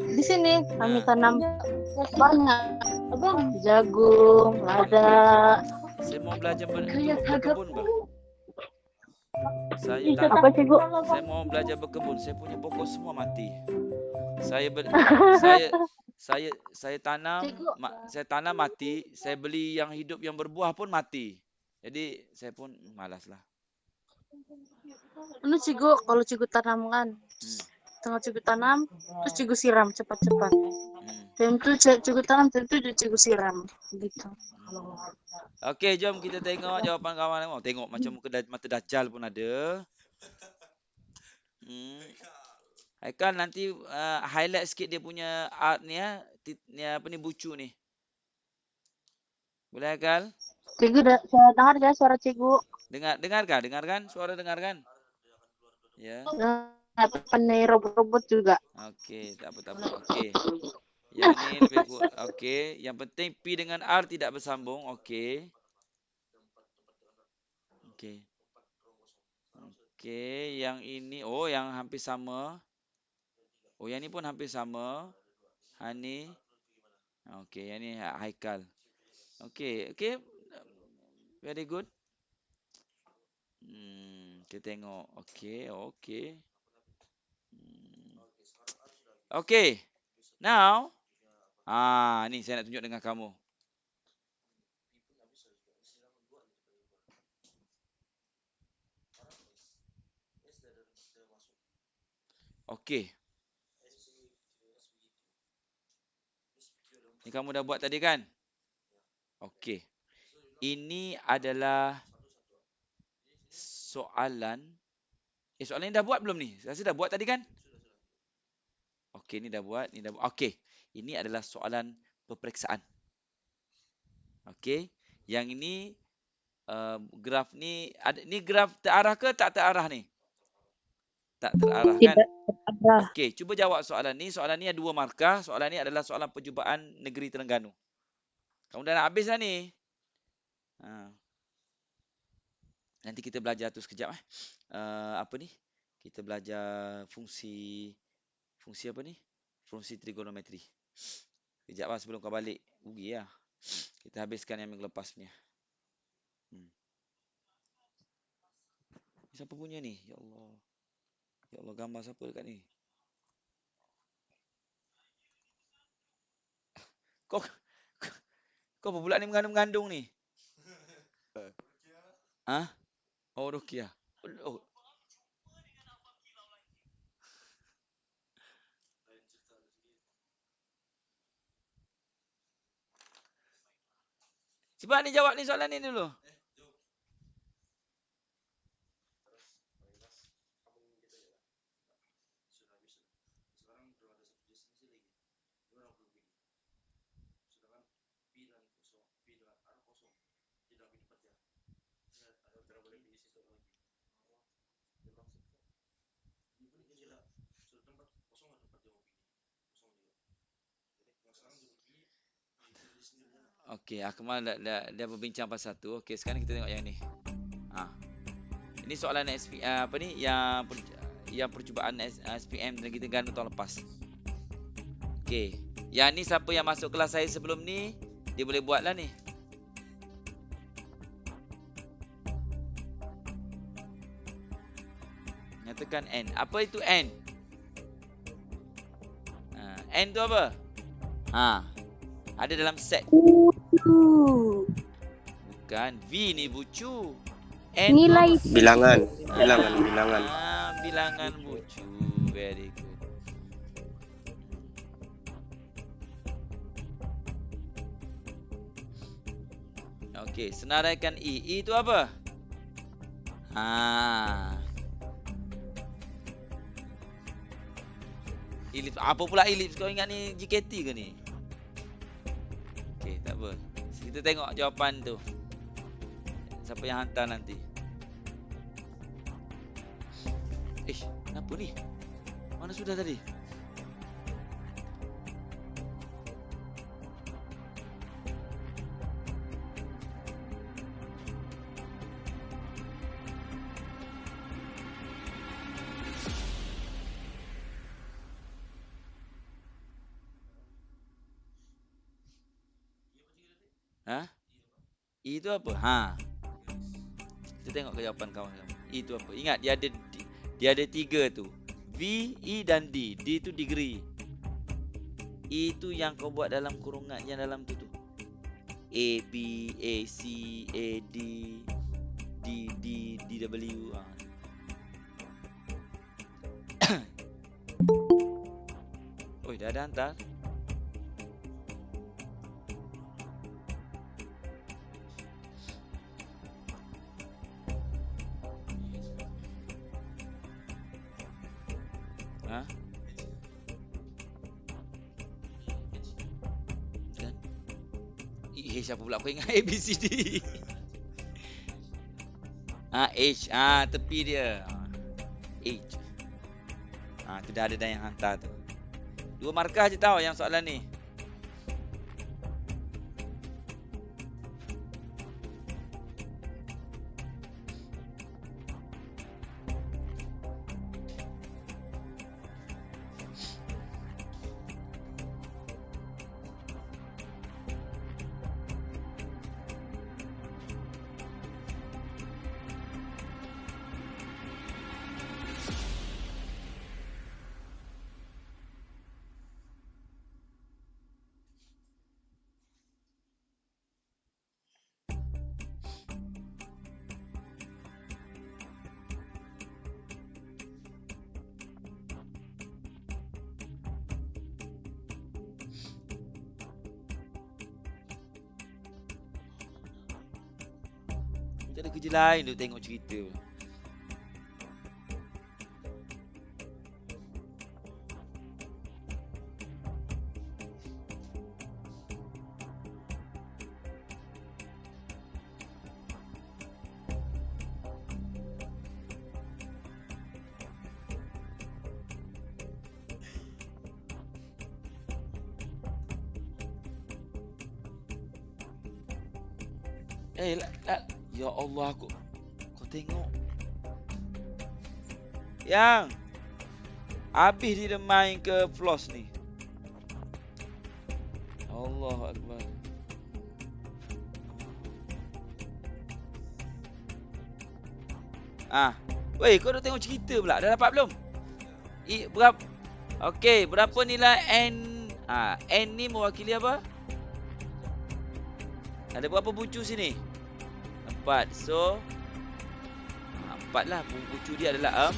Di sini kami tanam banyak. Jagung, lada. Saya mau belajar berkebun, Bang. Saya Apa cikgu? Saya mau belajar berkebun. Saya punya pokok semua mati. Saya tanam, Cikgu. saya tanam mati. Saya beli yang hidup yang berbuah pun mati. Jadi saya pun malaslah. Anu cikgu, kalau cikgu tanam kan, tengah cikgu tanam, terus cikgu siram cepat-cepat. Tentu cikgu tanam, tentu cikgu siram, gitu. Okey, jom kita tengok jawapan kawan. Oh, tengok macam mata dajal pun ada. Haikal nanti highlight sikit dia punya art ni ya. Ni apa ni bucu ni. Boleh Haikal? Cikgu, saya dengar ya suara cikgu. Dengarkan? Suara dengarkan? Ya. Pandai robot-robot juga. Okey, tak apa. Okey. Yang ni lebih kurang. Okey, yang penting P dengan R tidak bersambung. Okey. Okey, yang ini yang hampir sama. Yang ni pun hampir sama. Hani. Okey, yang ni Haikal. Okey. Very good. Kita tengok. Okey. Okey. Now, ni saya nak tunjuk dengan kamu. Okey. Ni kamu dah buat tadi kan? Okey. Ini adalah soalan. Soalan ni dah buat belum ni? Rasa dah buat tadi kan? Okey, ni dah buat. Okey. Ini adalah soalan peperiksaan. Okey. Yang ini graf ni graf terarah ke tak terarah ni? Tak terarah kan? Okey, cuba jawab soalan ni. Soalan ni ada 2 markah. Soalan ni adalah soalan percubaan negeri Terengganu. Kamu dah nak habis dah ni. Nanti kita belajar tu sekejap. Apa ni? Kita belajar fungsi apa ni? Fungsi trigonometri. Sekejap lah sebelum kau balik. Rugi lah. Kita habiskan yang minggu lepas punya. Siapa punya ni? Ya Allah. Ya Allah, gambar siapa dekat ni? Kau apa pula ni mengandung-mengandung ni? Rukiah. Cuba ni jawab ni soalan ni dulu. Okey, Akmal dia berbincang pasal tu. Okey, sekarang kita tengok yang ni. Ini soalan SP, apa ni yang percubaan SPM Negeri Terengganu tahun lepas. Okey. Yang ni siapa yang masuk kelas saya sebelum ni, dia boleh buatlah ni. Nyatakan N. Apa itu N? N tu apa? Ada dalam set. Bukan. V ni bucu. N Nilai tu Bilangan. bilangan. Bilangan bucu. Very good. Okey, senaraikan E. E tu apa? Ellipse. Apa pula ellipse? Kau ingat ni JKT ke ni? Okey, tak apa. Kita tengok jawapan tu. Siapa yang hantar nanti? Kenapa ni? Mana sudah tadi? E tu apa? Kita tengok ke jawapan kawan. E tu apa? Ingat dia ada 3 tu. V, E dan D. D tu degree. E tu yang kau buat dalam kurungan yang dalam tu. A, B, A, C, A, D, D, D, D, W. Oi, dah ada hantar. Siapa pula aku ingat A, B, C, D. H. Tepi dia. H. Tu dah ada dah yang hantar tu. 2 markah je tau yang soalan ni. Tak ada kerja lain duk tengok cerita. Ya Allah, kau tengok. Yang habis dia main ke floss ni. Allah Akbar. Weh, kau dah tengok cerita pula. Dah dapat belum? Berapa? Okey, berapa nilai N? N ni mewakili apa? Ada berapa bucu sini? 4. So 4 lah. Bucu dia adalah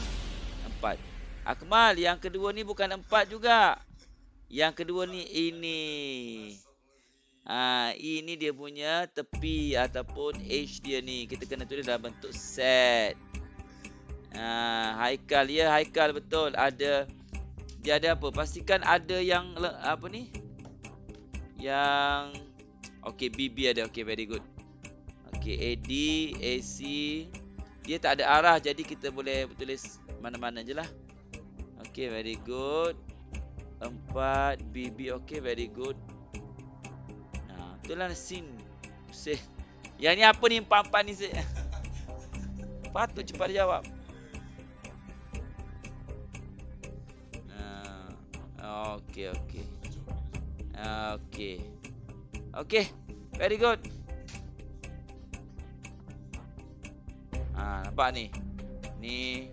4. Akmal, yang kedua ni bukan 4 juga. Yang kedua ni ini. Ini dia punya tepi ataupun H dia ni. Kita kena tulis dalam bentuk set. Haikal, ya Haikal betul. Ada, dia ada apa? Pastikan ada yang apa ni? Yang okey, BB ada. Okey, very good. Okey, AD, AC. Dia tak ada arah, jadi kita boleh tulis mana-mana je lah. Okey, very good. 4 BB. Okey, very good. Itulah scene. Yang ni apa ni 4-4 ni? Patut cepat jawab. Okey. Okey. Okey. Very good. Nampak ni. Ni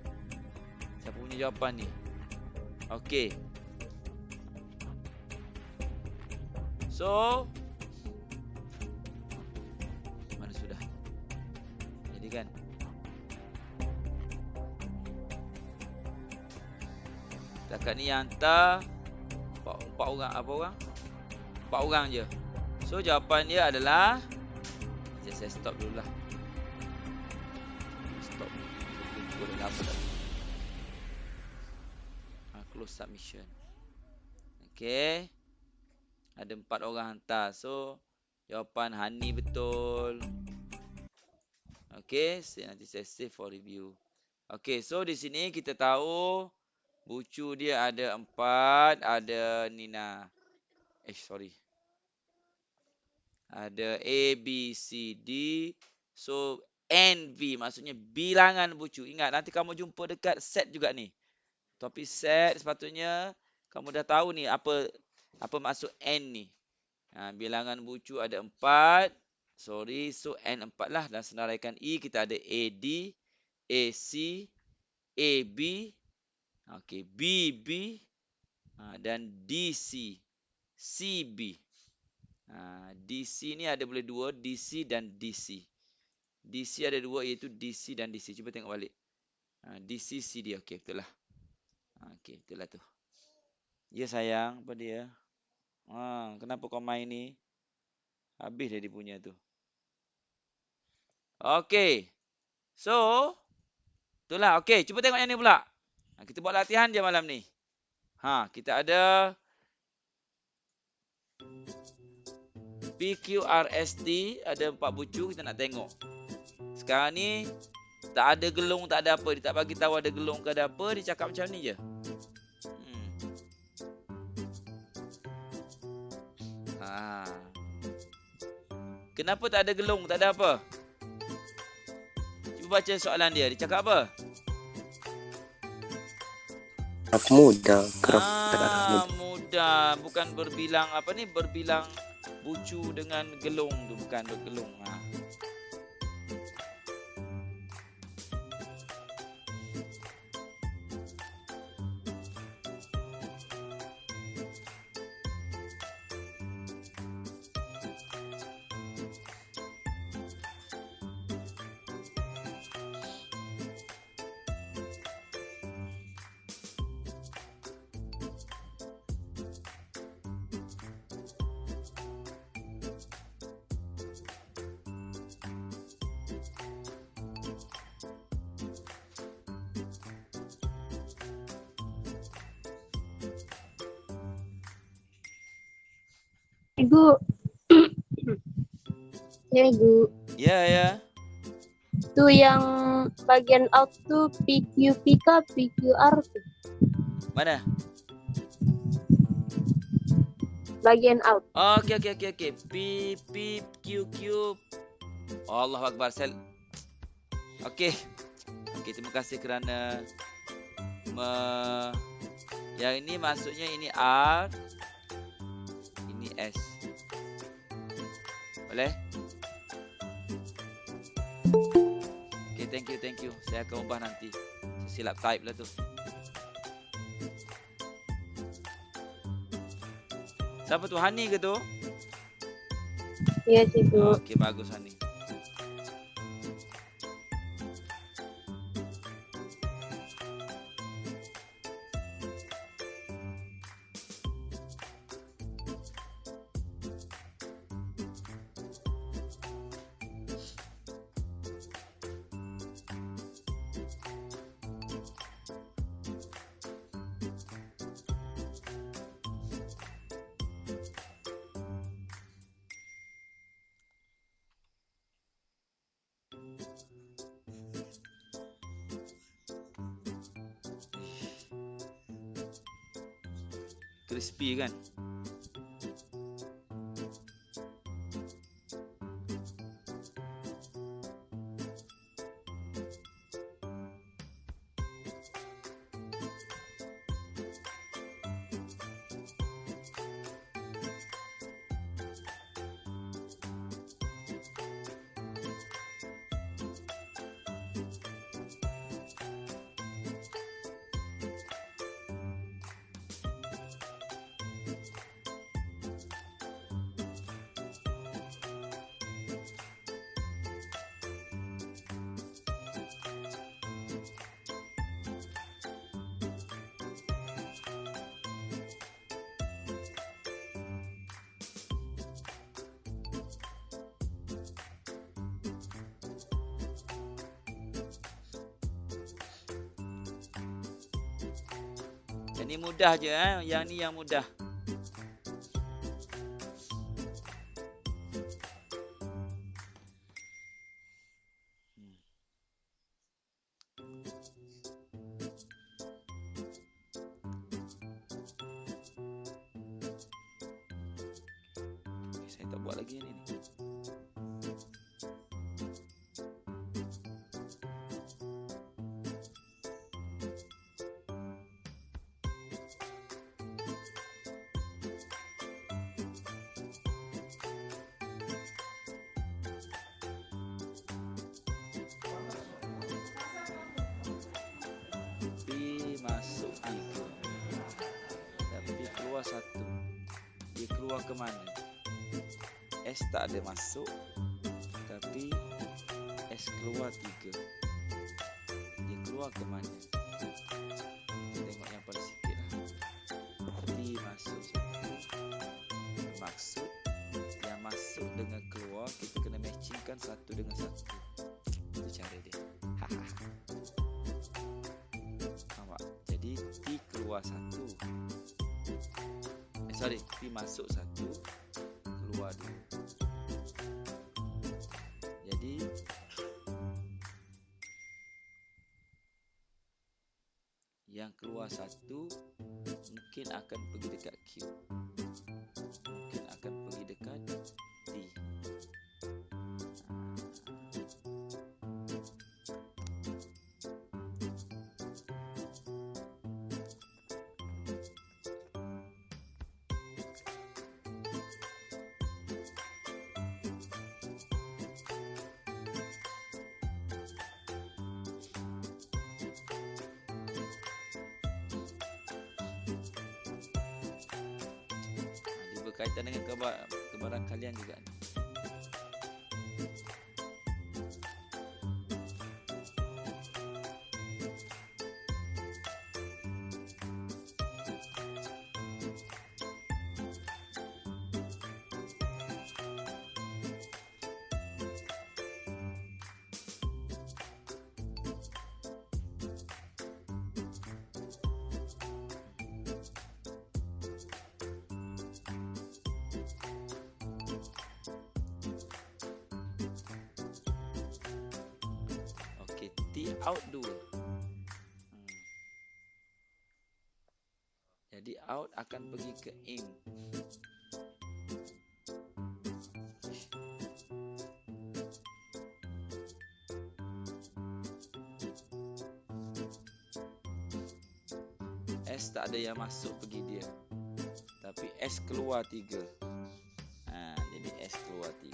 siapa punya jawapan ni? Okey. So, mana sudah? Jadi kan? Setakat ni yang hantar empat orang. Apa orang? 4 orang je. So, jawapan dia adalah, saya stop dulu lah. Stop. Tunggu dah lama tadi. Close submission. Okay. Ada 4 orang hantar. So, jawapan Hani betul. Okay. Nanti saya save for review. Okay. So, di sini kita tahu bucu dia ada 4. Ada Nina. Sorry. Ada A, B, C, D. So, NV maksudnya bilangan bucu. Ingat, nanti kamu jumpa dekat set juga ni. Topik set sepatutnya kamu dah tahu ni apa maksud N ni. Bilangan bucu ada 4. Sorry, so N 4 lah. Dan senaraikan E kita ada AD, AC, AB, okay, BB dan DC, CB. DC ni ada boleh 2, DC dan DC. DC ada 2 iaitu DC dan DC. Cuba tengok balik. DC, CD. Okey, betul lah. Okey, betul lah tu. Ya sayang, apa dia? Kenapa kau main ni? Habis dia punya tu. Okey. So, itulah. Okey, cuba tengok yang ni pula. Kita buat latihan je malam ni. Kita ada PQRST, ada 4 bucu, kita nak tengok. Sekarang ni tak ada gelung, tak ada apa. Dia tak bagi tahu ada gelung ke ada apa, dia cakap macam ni je. Kenapa tak ada gelung, tak ada apa? Cuba baca soalan dia. Dia cakap apa? Mudah. Mudah. Bukan berbilang apa ni? Berbilang bucu dengan gelung tu, bukan bergelung. Ibu. Ya, Ibu. Ya. Tuh yang bagian out tuh PQP kah PQR tuh? Mana? Bagian out. Okey. PQQ. Allahu Akbar. Okey, terima kasih kerana yang ini maksudnya ini R, ini S. Boleh? Okay, thank you. Saya akan ubah nanti. Saya silap type lah tu. Siapa tu? Hani ke tu? Ya, Cikgu. Okey, bagus Hani. Crispy kan? Yang ni mudah je, yang ni yang mudah. Saya tak buat lagi ni. P masuk 3. Tapi keluar 1. Dia keluar ke mana? S tak ada masuk. Tapi S keluar 3. Dia keluar ke mana? Tengok yang paling sikit lah. P masuk 1. Maksud yang masuk dengan keluar, kita kena matchingkan 1 dengan 1. Itu cara dia. Nampak? Jadi P keluar 1. P masuk 1, keluar 2. Jadi yang keluar 1 mungkin akan pergi dekat Q, mungkin akan pergi dekat T. Berkaitan dengan kebarangkalian juga. T out 2. Jadi out akan pergi ke in. S tak ada yang masuk pergi dia. Tapi S keluar 3. Jadi S keluar 3.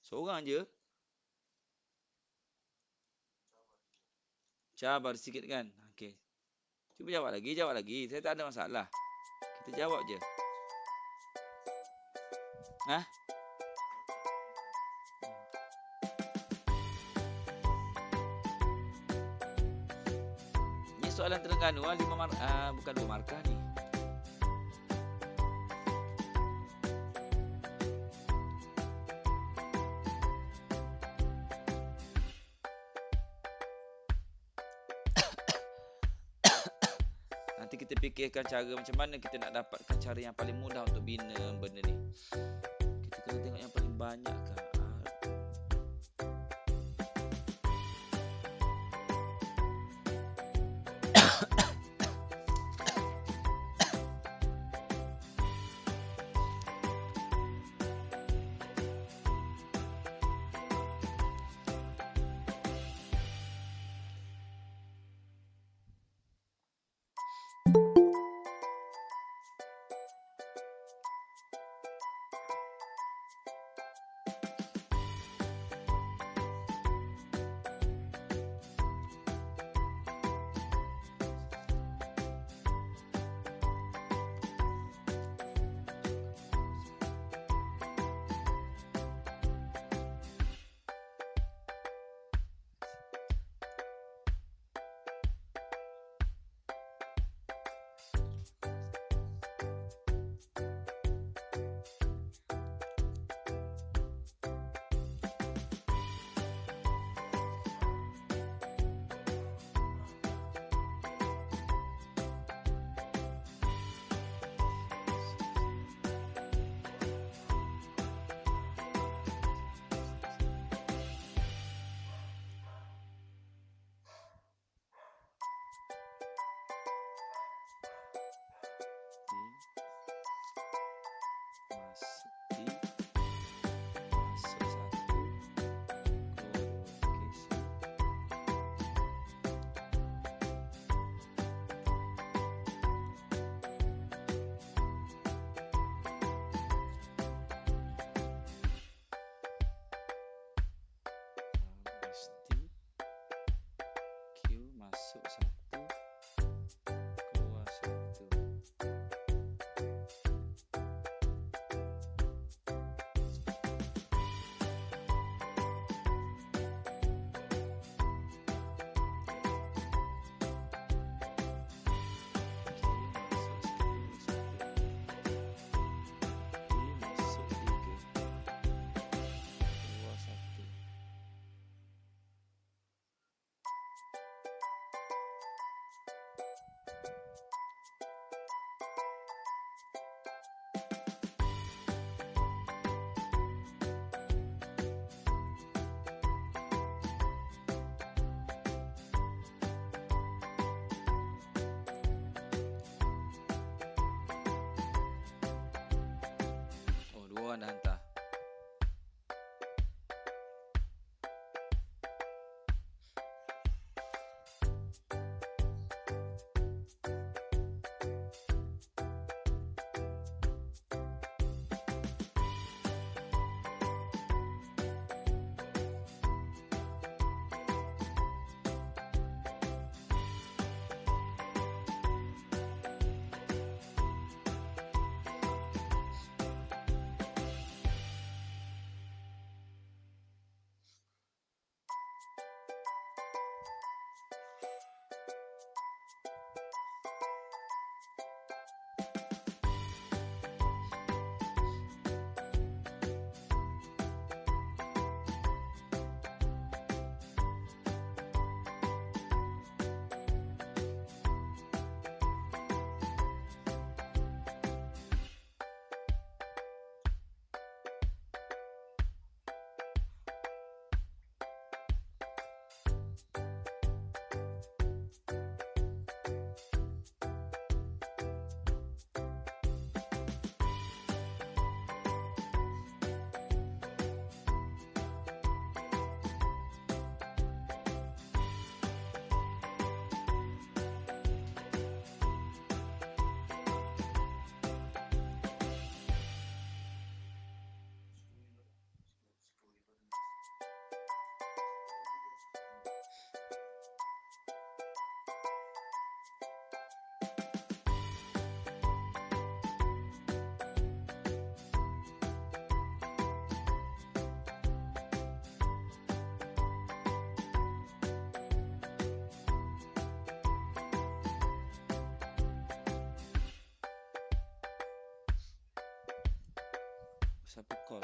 Seorang je. Sabar sikit kan. Okey. Cuba jawab lagi. Saya tak ada masalah. Kita jawab je. Ini soalan Terengganu, 5 markah, bukan 2 markah ni. Nanti kita fikirkan cara macam mana kita nak dapatkan cara yang paling mudah untuk bina benda ni. Kita kena tengok yang paling banyak kan. masuk T, masuk 1, keluar 2. Okey, Q masuk 1, keluar 1. Oh, 2 orang dah hantar. Siapa call?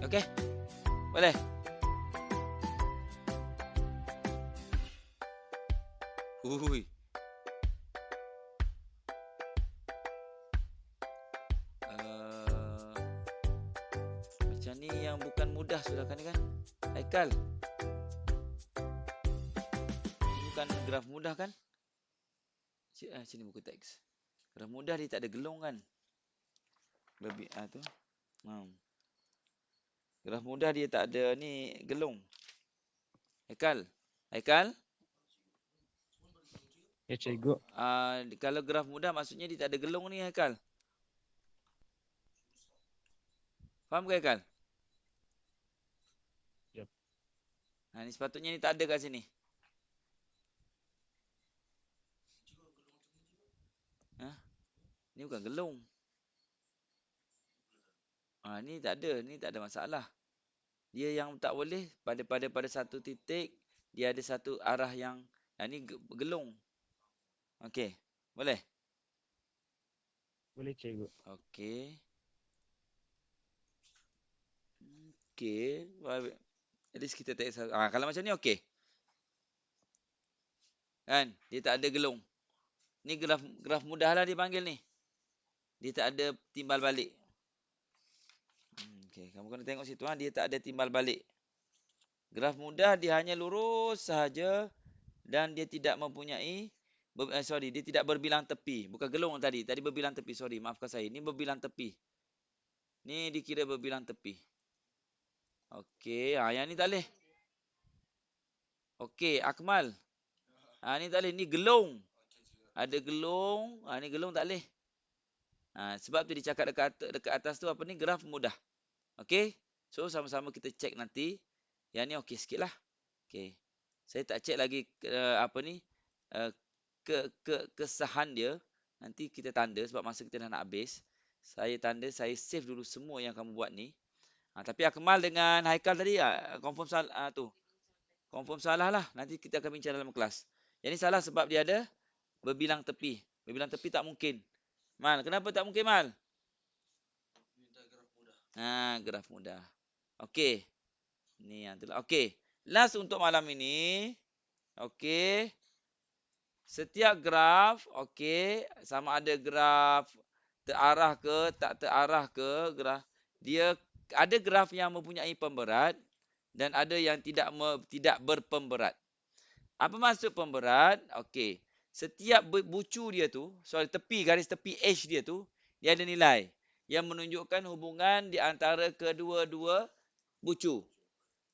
Okey? Boleh? Ui. Macam ni yang bukan mudah sudah kan ni kan? Haikal. Ini bukan graf mudah kan? Sini buku teks. Graf mudah dia tak ada gelung kan? Lebih tu. Graf mudah dia tak ada ni gelung. Haikal. Haikal? Ya, cikgu. Kalau graf mudah maksudnya dia tak ada gelung ni Haikal. Faham ke Haikal? Yep. Ni sepatutnya ni tak ada kat sini. Ni bukan gelung. Ni tak ada masalah. Dia yang tak boleh pada satu titik dia ada satu arah yang ni gelung. Okey, boleh? Boleh, cikgu. Okey. Okey, at least kita tak kalau macam ni okey. Kan? Dia tak ada gelung. Ni graf mudah lah dia panggil ni. Dia tak ada timbal balik. Okey, kamu kena tengok situ dia tak ada timbal balik. Graf mudah dia hanya lurus sahaja dan dia tidak mempunyai dia tidak berbilang tepi. Bukan gelung tadi. Tadi berbilang tepi. Sorry, maafkan saya. Ini berbilang tepi. Ni dikira berbilang tepi. Okey, yang ni tak boleh. Okey, Akmal. Ni tak boleh. Ni gelung. Ada gelung. Ni gelung tak boleh. Sebab tu dia cakap dekat atas tu apa ni? Graf mudah. Okey. So, sama-sama kita cek nanti. Yang ni okey sikit lah. Okey. Saya tak cek lagi kesahan dia. Nanti kita tanda sebab masa kita dah nak habis. Saya tanda, saya save dulu semua yang kamu buat ni. Tapi Akmal dengan Haikal tadi confirm salah tu. Confirm salah lah. Nanti kita akan bincang dalam kelas. Yang ni salah sebab dia ada berbilang tepi. Berbilang tepi tak mungkin. Mal, kenapa tak mungkin Mal? Graf mudah. Okey. Ni yang tu lah. Okey. Last untuk malam ini. Okey. Setiap graf, okey, sama ada graf terarah ke tak terarah ke graf, dia ada graf yang mempunyai pemberat dan ada yang tidak berpemberat. Apa maksud pemberat? Okey. Setiap bucu dia tu, garis tepi H dia tu, dia ada nilai yang menunjukkan hubungan di antara kedua-dua bucu.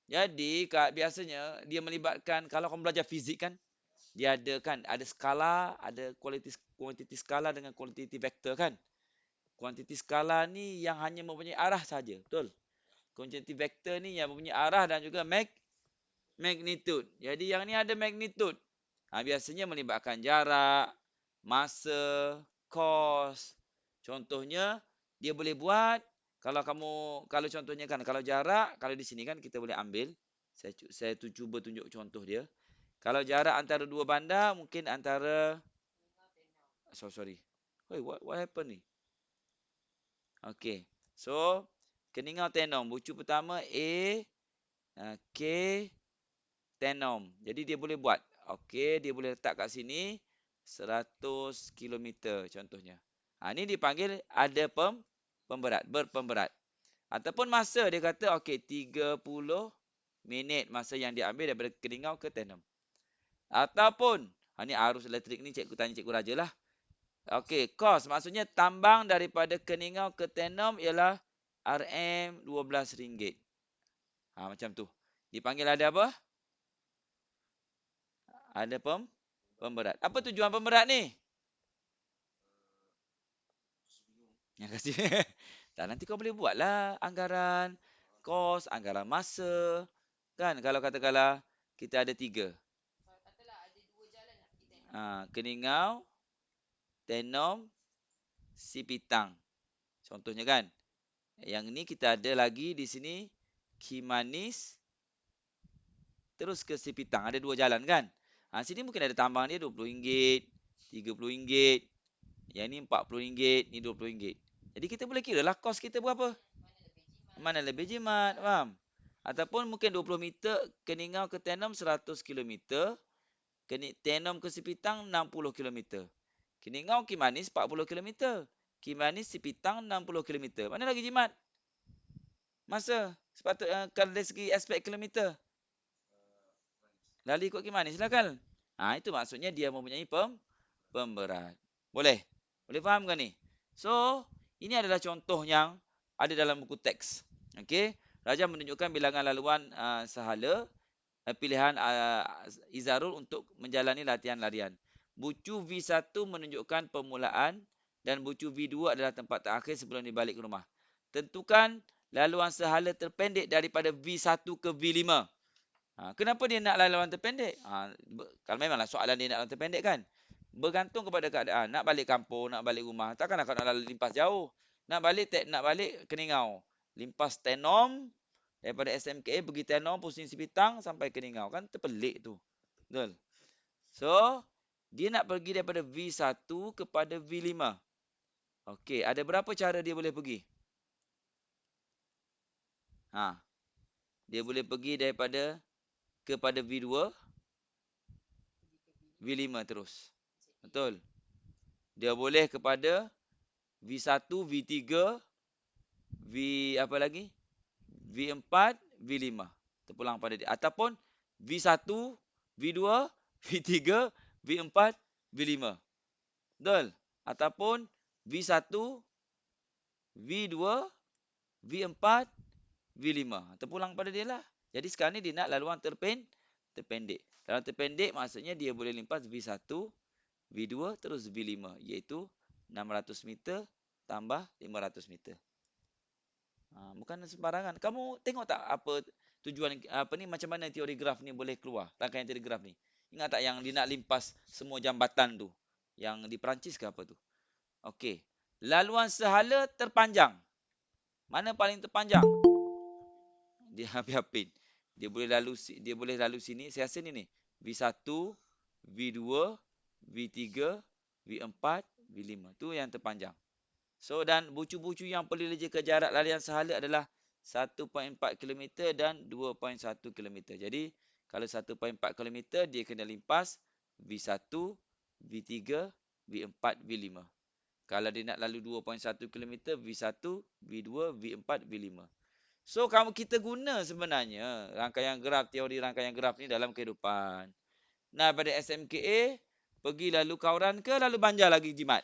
Jadi, biasanya dia melibatkan, kalau kamu belajar fizik kan, dia ada kan, ada skala, ada kuantiti skala dengan kuantiti vektor kan. Kuantiti skala ni yang hanya mempunyai arah saja, betul? Kuantiti vektor ni yang mempunyai arah dan juga magnitude. Jadi yang ni ada magnitude. Biasanya melibatkan jarak, masa, kos. Contohnya dia boleh buat kalau contohnya kan, kalau jarak, kalau di sini kan kita boleh ambil. Saya cuba tunjuk contoh dia. Kalau jarak antara dua bandar mungkin antara sorry. Wait, what happened ni? Okay. So, Keningau Tenom. Bucu pertama A, K, Tenom. Jadi dia boleh buat. Okey, dia boleh letak kat sini 100 km contohnya. Ini dipanggil ada berpemberat. Ataupun masa dia kata okey 30 minit masa yang dia ambil daripada Keningau ke Tenom. Ataupun ni arus elektrik ni cikgu tanya cikgu Raja lah. Okey, kos maksudnya tambang daripada Keningau ke Tenom ialah RM12. Macam tu. Dipanggil ada apa? Ada pemberat. Apa tujuan pemberat ni? Yang kasih. Tak, nanti kau boleh buatlah anggaran kos, anggaran masa. Kan kalau katakanlah kita ada 3. Keningau, Tenom, Sipitang. Contohnya kan. Yang ni kita ada lagi di sini Kimanis terus ke Sipitang. Ada 2 jalan kan. Sini mungkin ada tambang dia RM20, RM30. Yang ni RM40, ni RM20. Jadi kita boleh kira lah kos kita berapa. mana lebih jimat, faham? Ataupun mungkin 20 meter, Keningau ke Tenom 100 kilometer, Tenom ke Sipitang 60 kilometer. Keningau Kimanis 40 kilometer. Kimanis Sipitang 60 kilometer. Mana lagi jimat? Masa kalau dari segi aspek kilometer. Lalu ikut Kimanis lah kan? Itu maksudnya dia mempunyai pemberat. Boleh? Boleh faham kan ni? So, ini adalah contoh yang ada dalam buku teks. Okey, Raja menunjukkan bilangan laluan sahala pilihan Izarul untuk menjalani latihan larian. Bucu V1 menunjukkan permulaan dan bucu V2 adalah tempat terakhir sebelum dibalik ke rumah. Tentukan laluan sahala terpendek daripada V1 ke V5. Kenapa dia nak laluan terpendek? Kalau memanglah soalan dia nak laluan terpendek kan? Bergantung kepada keadaan. Nak balik kampung, nak balik rumah. Takkan nak lalu limpas jauh. Nak balik Keningau. Limpas Tenom, daripada SMKA pergi Tenom, pusing Sipitang sampai Keningau. Kan terpelik tu. Betul? So, dia nak pergi daripada V1 kepada V5. Okey, ada berapa cara dia boleh pergi? Dia boleh pergi kepada V2, V5 terus. Betul? Dia boleh kepada V1, V3, V apa lagi? V4, V5. Terpulang pada dia. Ataupun V1, V2, V3, V4, V5. Betul? Ataupun V1, V2, V4, V5. Terpulang pada dia lah. Jadi sekarang ni dia nak laluan terpendek. Laluan terpendek maksudnya dia boleh limpas V1, V2 terus V5. Iaitu 600 meter tambah 500 meter. Bukan sembarangan. Kamu tengok tak apa tujuan macam mana teori graf ni boleh keluar? Rangkaian teori graf ni. Ingat tak yang dia nak limpas semua jambatan tu? Yang di Perancis ke apa tu? Okey. Laluan sahala terpanjang. Mana paling terpanjang? Dia Hapin. Dia boleh lalu sini. Saya rasa ni. V1, V2, V3, V4, V5. Tu yang terpanjang. So, dan bucu-bucu yang perlu ke jarak larian sahala adalah 1.4 km dan 2.1 km. Jadi, kalau 1.4 km, dia kena limpas V1, V3, V4, V5. Kalau dia nak lalu 2.1 km, V1, V2, V4, V5. So, kita guna sebenarnya teori rangkaian graf ni dalam kehidupan. Nah, pada SMKA, pergi lalu Kauran ke lalu Banjar lagi jimat?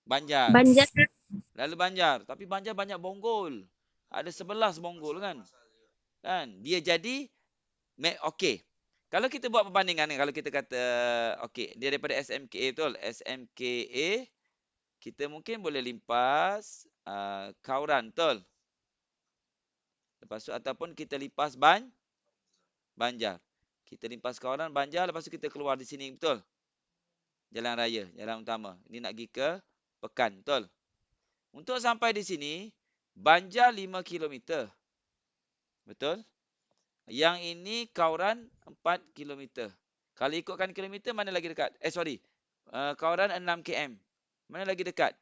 Banjar. Lalu Banjar. Tapi Banjar banyak bonggol. Ada 11 bonggol kan? Dia jadi, okey. Kalau kita buat perbandingan, kalau kita kata, okey, dia daripada SMKA betul. SMKA, kita mungkin boleh limpas Kauran betul. Lepas tu, ataupun kita limpas Banjar. Kita limpas Kauran, Banjar, lepas tu kita keluar di sini betul. Jalan raya, jalan utama. Ini nak pergi ke Pekan, betul. Untuk sampai di sini, Banjar 5 km. Betul? Yang ini Kauran 4 km. Kalau ikutkan kilometer, mana lagi dekat? Kauran 6 km. Mana lagi dekat?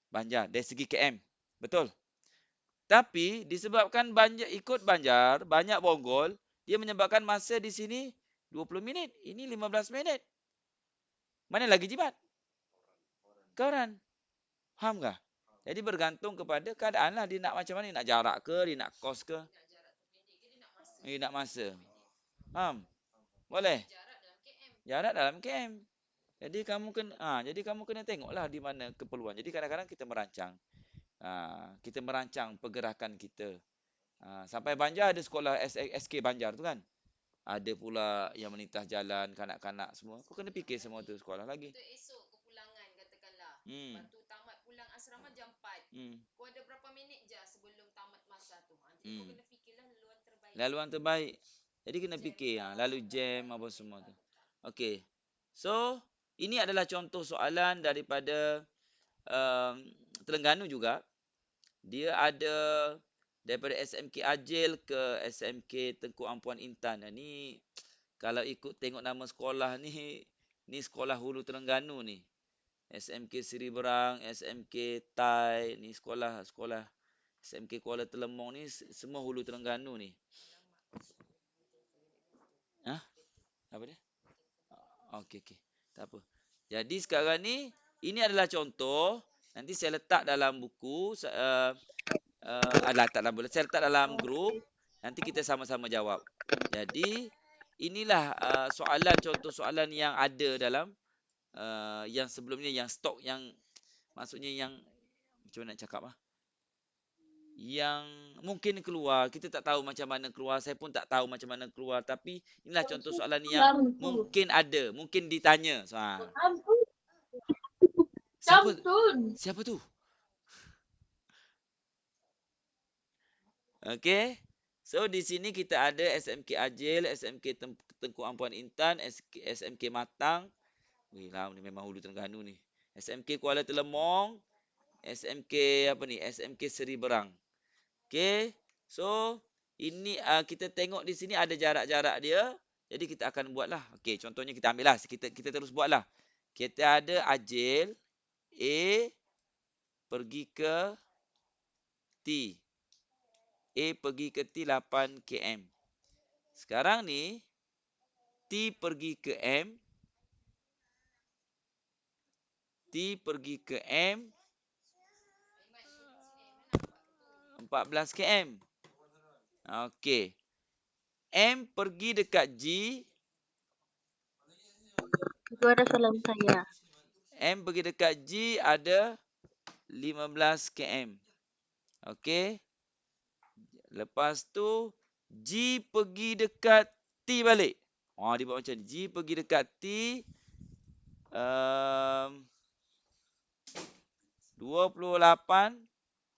Banjar, dari segi km. Betul? Tapi, disebabkan ikut Banjar, banyak bonggol, dia menyebabkan masa di sini 20 minit. Ini 15 minit. Mana lagi jimat? Kauran. Faham tak? Jadi bergantung kepada keadaan lah. Dia nak macam mana? Dia nak jarak ke? Dia nak kos ke? Dia nak masa. Faham? Boleh? Jarak dalam KM. Jadi kamu kena tengoklah di mana keperluan. Jadi kadang-kadang kita merancang. Kita merancang pergerakan kita. Sampai Banjar ada sekolah SK Banjar tu kan? Ada pula yang melintas jalan, kanak-kanak semua. Kau kena fikir semua tu sekolah lagi. Kita esok kepulangan katakanlah. Lepas tu tamat pulang asrama jam 4. Kau ada berapa minit je sebelum tamat masa tu. Nanti kau kena fikirlah laluan terbaik. Laluan terbaik. Jadi kena fikir lalu jam apa semua tu. Okey. So, ini adalah contoh soalan daripada Terengganu juga. Dia ada daripada SMK Ajil ke SMK Tengku Ampuan Intan. Ni kalau ikut tengok nama sekolah ni sekolah Hulu Terengganu ni. SMK Seri Berang, SMK Tai, ni sekolah SMK Kuala Telemong ni semua hulu Terengganu ni. Hah? Apa dia? Okey. Tak apa. Jadi sekarang ni ini adalah contoh. Nanti saya letak dalam buku tak boleh. Saya letak dalam grup. Nanti kita sama-sama jawab. Jadi inilah contoh soalan yang ada dalam yang sebelumnya, yang stok, yang maksudnya yang macam mana nak cakap yang mungkin keluar. Kita tak tahu macam mana keluar. Saya pun tak tahu macam mana keluar. Tapi inilah contoh soalan yang mungkin ada. Mungkin ditanya. Siapa tu? Okey. So di sini kita ada SMK Ajil, SMK Tengku Ampuan Intan, SMK Matang. Wih, lah ni memang hulu Terengganu ni. SMK Kuala Telemong, SMK SMK Seri Berang. Okey. So ini kita tengok di sini ada jarak-jarak dia. Jadi kita akan buatlah. Okey, contohnya kita ambillah. Kita terus buatlah. Kita ada Ajil A pergi ke T. A pergi ke T 8 km. Sekarang ni T pergi ke M. T pergi ke M 14 km. Okey. M pergi dekat G. Itu ada salam saya. M pergi dekat G ada 15 km. Okey. Lepas tu G pergi dekat T balik. Dia buat macam ni. G pergi dekat T 28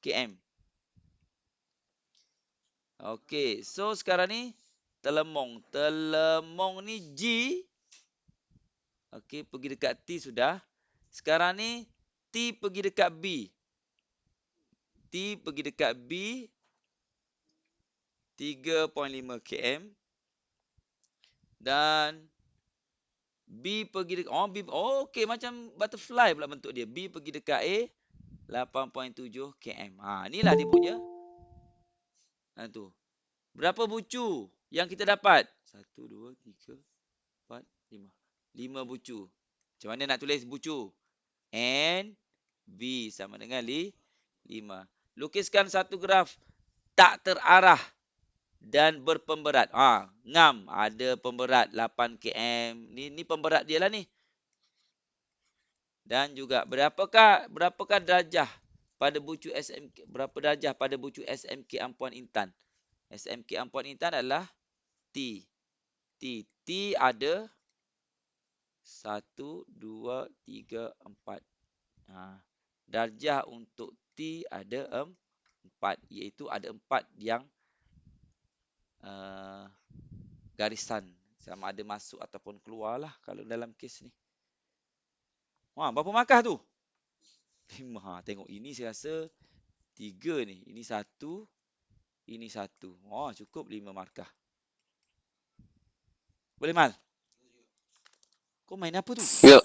km. Okey, so sekarang ni Telemong. Telemong ni G. Okey, pergi dekat T sudah. Sekarang ni T pergi dekat B. T pergi dekat B 3.5 km. Dan B pergi dekat okey, macam butterfly pula bentuk dia. B pergi dekat A 8.7 km. Inilah dia punya. Tu. Berapa bucu yang kita dapat? 1, 2, 3, 4, 5. 5 bucu. Macam mana nak tulis bucu? N B sama dengan 5. Lukiskan satu graf tak terarah dan berpemberat. Ngam ada pemberat 8 km. Ni pemberat dia lah ni. Dan juga berapakah darjah pada bucu SMK? Berapa darjah pada bucu SMK Ampuan Intan? SMK Ampuan Intan adalah T. T ada 1, 2, 3, 4. Darjah untuk T ada 4. Iaitu ada 4 yang garisan. Sama ada masuk ataupun keluar lah kalau dalam kes ni. Berapa markah tu? 5. Tengok ini saya rasa 3 ni. Ini 1. Ini 1. Cukup 5 markah. Boleh, Mal? Kau main apa tu? Ya.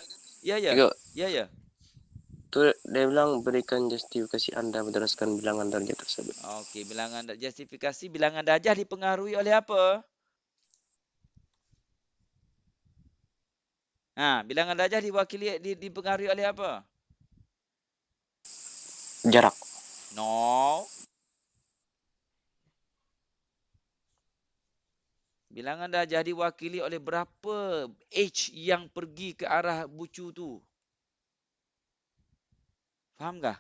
Tu dia bilang berikan justifikasi anda berdasarkan bilangan darjah tersebut. Okey, justifikasi bilangan darjah dipengaruhi oleh apa? Bilangan darjah dipengaruhi oleh apa? Jarak. No. Bilangan darjah diwakili oleh berapa H yang pergi ke arah bucu tu. Faham tak?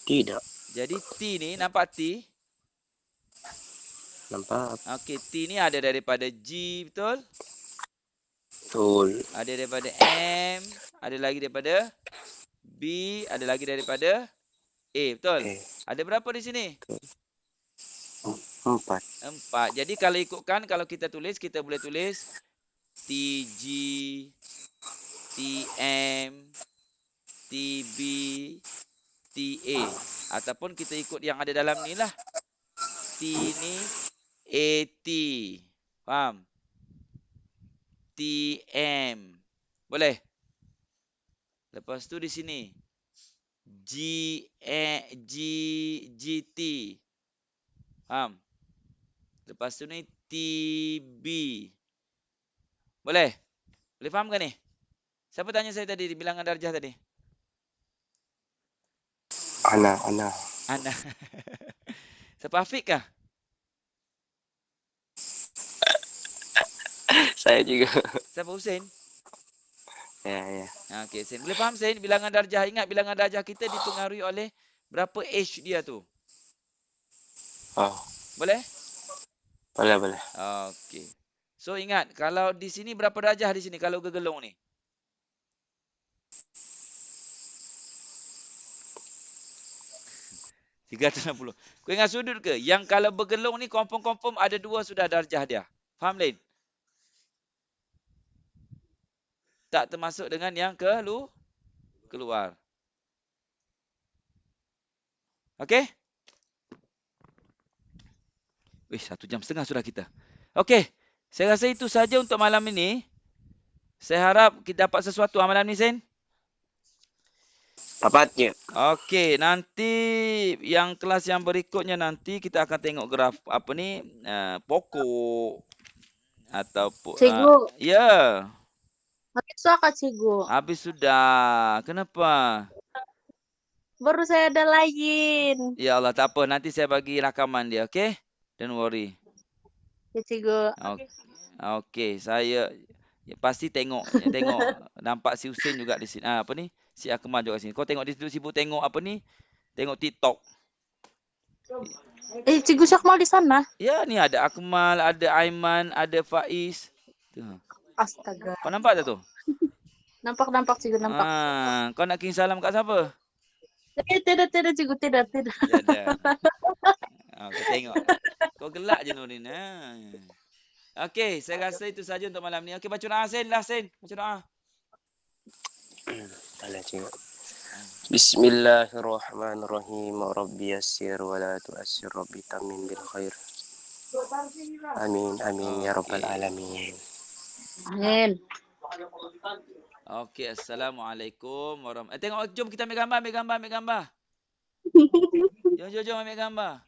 Tidak. Jadi T ni, nampak T? Nampak? Okey, T ni ada daripada G, betul? Betul. Ada daripada M, ada lagi daripada B, ada lagi daripada A, betul? Ada berapa di sini? 4. Jadi kalau ikutkan, kalau kita tulis, kita boleh tulis TG, TM, TB, TA. Ataupun kita ikut yang ada dalam ni lah. T ni AT. Faham? TM. Boleh? Lepas tu di sini GT. Faham? Lepas tu ni TB. Boleh? Boleh faham ke ni? Siapa tanya saya tadi di bilangan darjah tadi? Ana. Ana. Siapa Afiq kah? Saya juga. Siapa Hussein? Ya. Okey, Hussein. Boleh faham Hussein bilangan darjah? Ingat bilangan darjah kita dipengaruhi oleh berapa age dia tu? Oh, Boleh? boleh. Okey. So ingat, kalau di sini berapa darjah di sini kalau gegelung ni? 360. Kau ingat sudut ke? Yang kalau bergelung ni confirm ada 2 sudah darjah dia. Faham Lin? Tak termasuk dengan yang keluar. Okey? Wih, 1 jam setengah sudah kita. Okey. Saya rasa itu saja untuk malam ini. Saya harap kita dapat sesuatu malam ni, Sen. Tepatnya. Okey, nanti yang kelas yang berikutnya nanti kita akan tengok graf apa ni pokok ataupun Cikgu, ya. habis sudah Kak Cikgu. Habis sudah. Kenapa? Baru saya ada lain. Ya Allah, tak apa. Nanti saya bagi rakaman dia, okey? Don't worry. Ya Cikgu. Okey, saya pasti tengok nampak si Hussein juga di sini. Apa ni? Si Akmal juga sini. Kau tengok dia sibuk tengok apa ni? Tengok TikTok. Cikgu Syakmal di sana. Ya, ni ada Akmal, ada Aiman, ada Faiz. Tu. Astaga. Kau nampak tak tu? Nampak Cikgu, nampak. Kau nak kirim salam kat siapa? Tidak Cikgu, tidak. Tidak. Kau tengok. Kau gelak je Nurin. Okey, saya rasa itu saja untuk malam ni. Okey, baca doa Sen lah Sen. Baca doa. Bismillahirrahmanirrahim. Rabbi yassir wa la tu'assir. Rabbi tamin bil khair. Amin ya rabbal alamin. Amin. Okey, assalamualaikum warahmatullahi. Tengok, jom kita ambil gambar. Jom ambil gambar.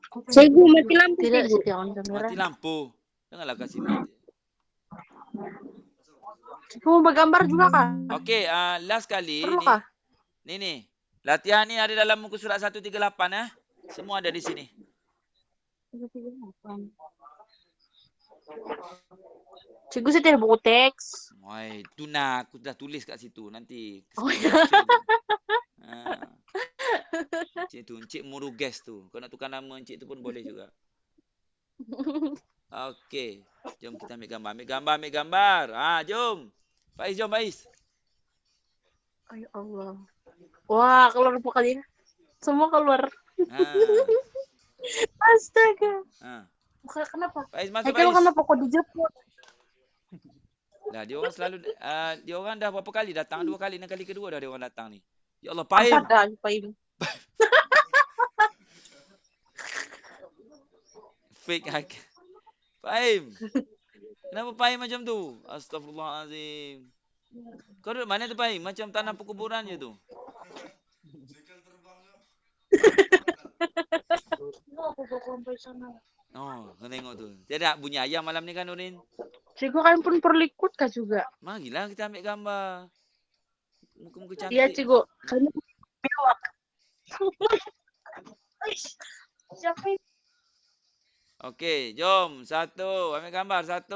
Cikgu mati lampu Tidak, cikgu. Cikgu. Mati lampu. Janganlah kasih mati. Cikgu mau bergambar juga kah? Okey, last kali Perlu ni. kah? Ni. Latihan ni ada dalam muka surat 138 Semua ada di sini. Cikgu saya tidak buku teks. Woi, tu nak aku dah tulis kat situ nanti. Oh, ya. Encik tu, Encik Muruges tu. Kau nak tukar nama Encik tu pun boleh juga. Okey, jom kita ambil gambar. Jom. Faiz, jom Faiz. Ya Allah. Wah, keluar kali. Semua keluar. Astaga. Kenapa? Faiz masuk Haikal Faiz. kenapa kok dijemput? Lah dia orang selalu dia orang dah berapa kali datang? 2 kali, dan kali kedua dah dia orang datang ni. Ya Allah, Paim. Ada Paim. Fake hack. Paim. Kenapa Paim macam tu? Astagfirullahalazim. Kau duduk mana tu Paim? Macam tanah perkuburan je tu. Oh, kau tengok tu. Tiada bunyi ayam malam ni kan Nurin? Cikgu kalian pun perlu ikut kah juga? Marilah kita ambil gambar. Muka-muka cantik. Iya Cikgu. Kalian bewak. Okey, jom. 1. Ambil gambar. 1.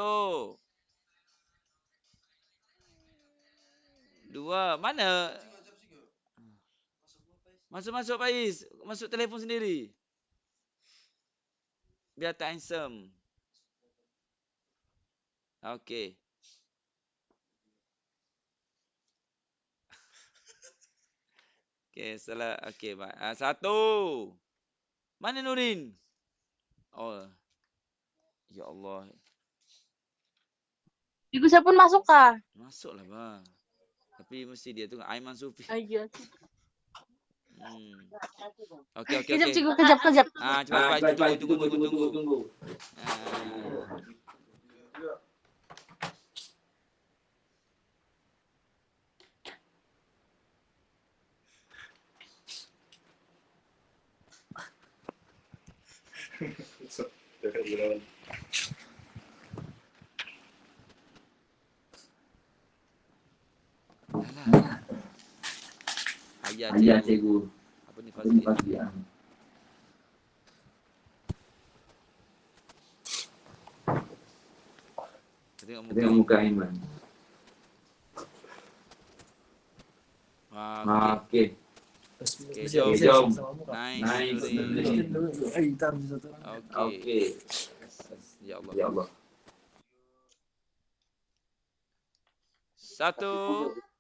2. Mana? Masuk Faiz. Masuk telefon sendiri. Biar tak handsome. Okey. Okey, salah. Okey, baik. 1. Mana Nurin? Oh. Ya Allah. Cikgu saya pun masuk kah? Masuklah bang. Tapi mesti dia tu Aiman Sufi. Iya. Okey. Kejap Cikgu, kejap. Cepat. Tunggu. Alah. Ayah cikgu. Apa ni Fazli? Tengok muka Iman. Okey. Okey, jom. Nice. Okey. Ya Allah. 1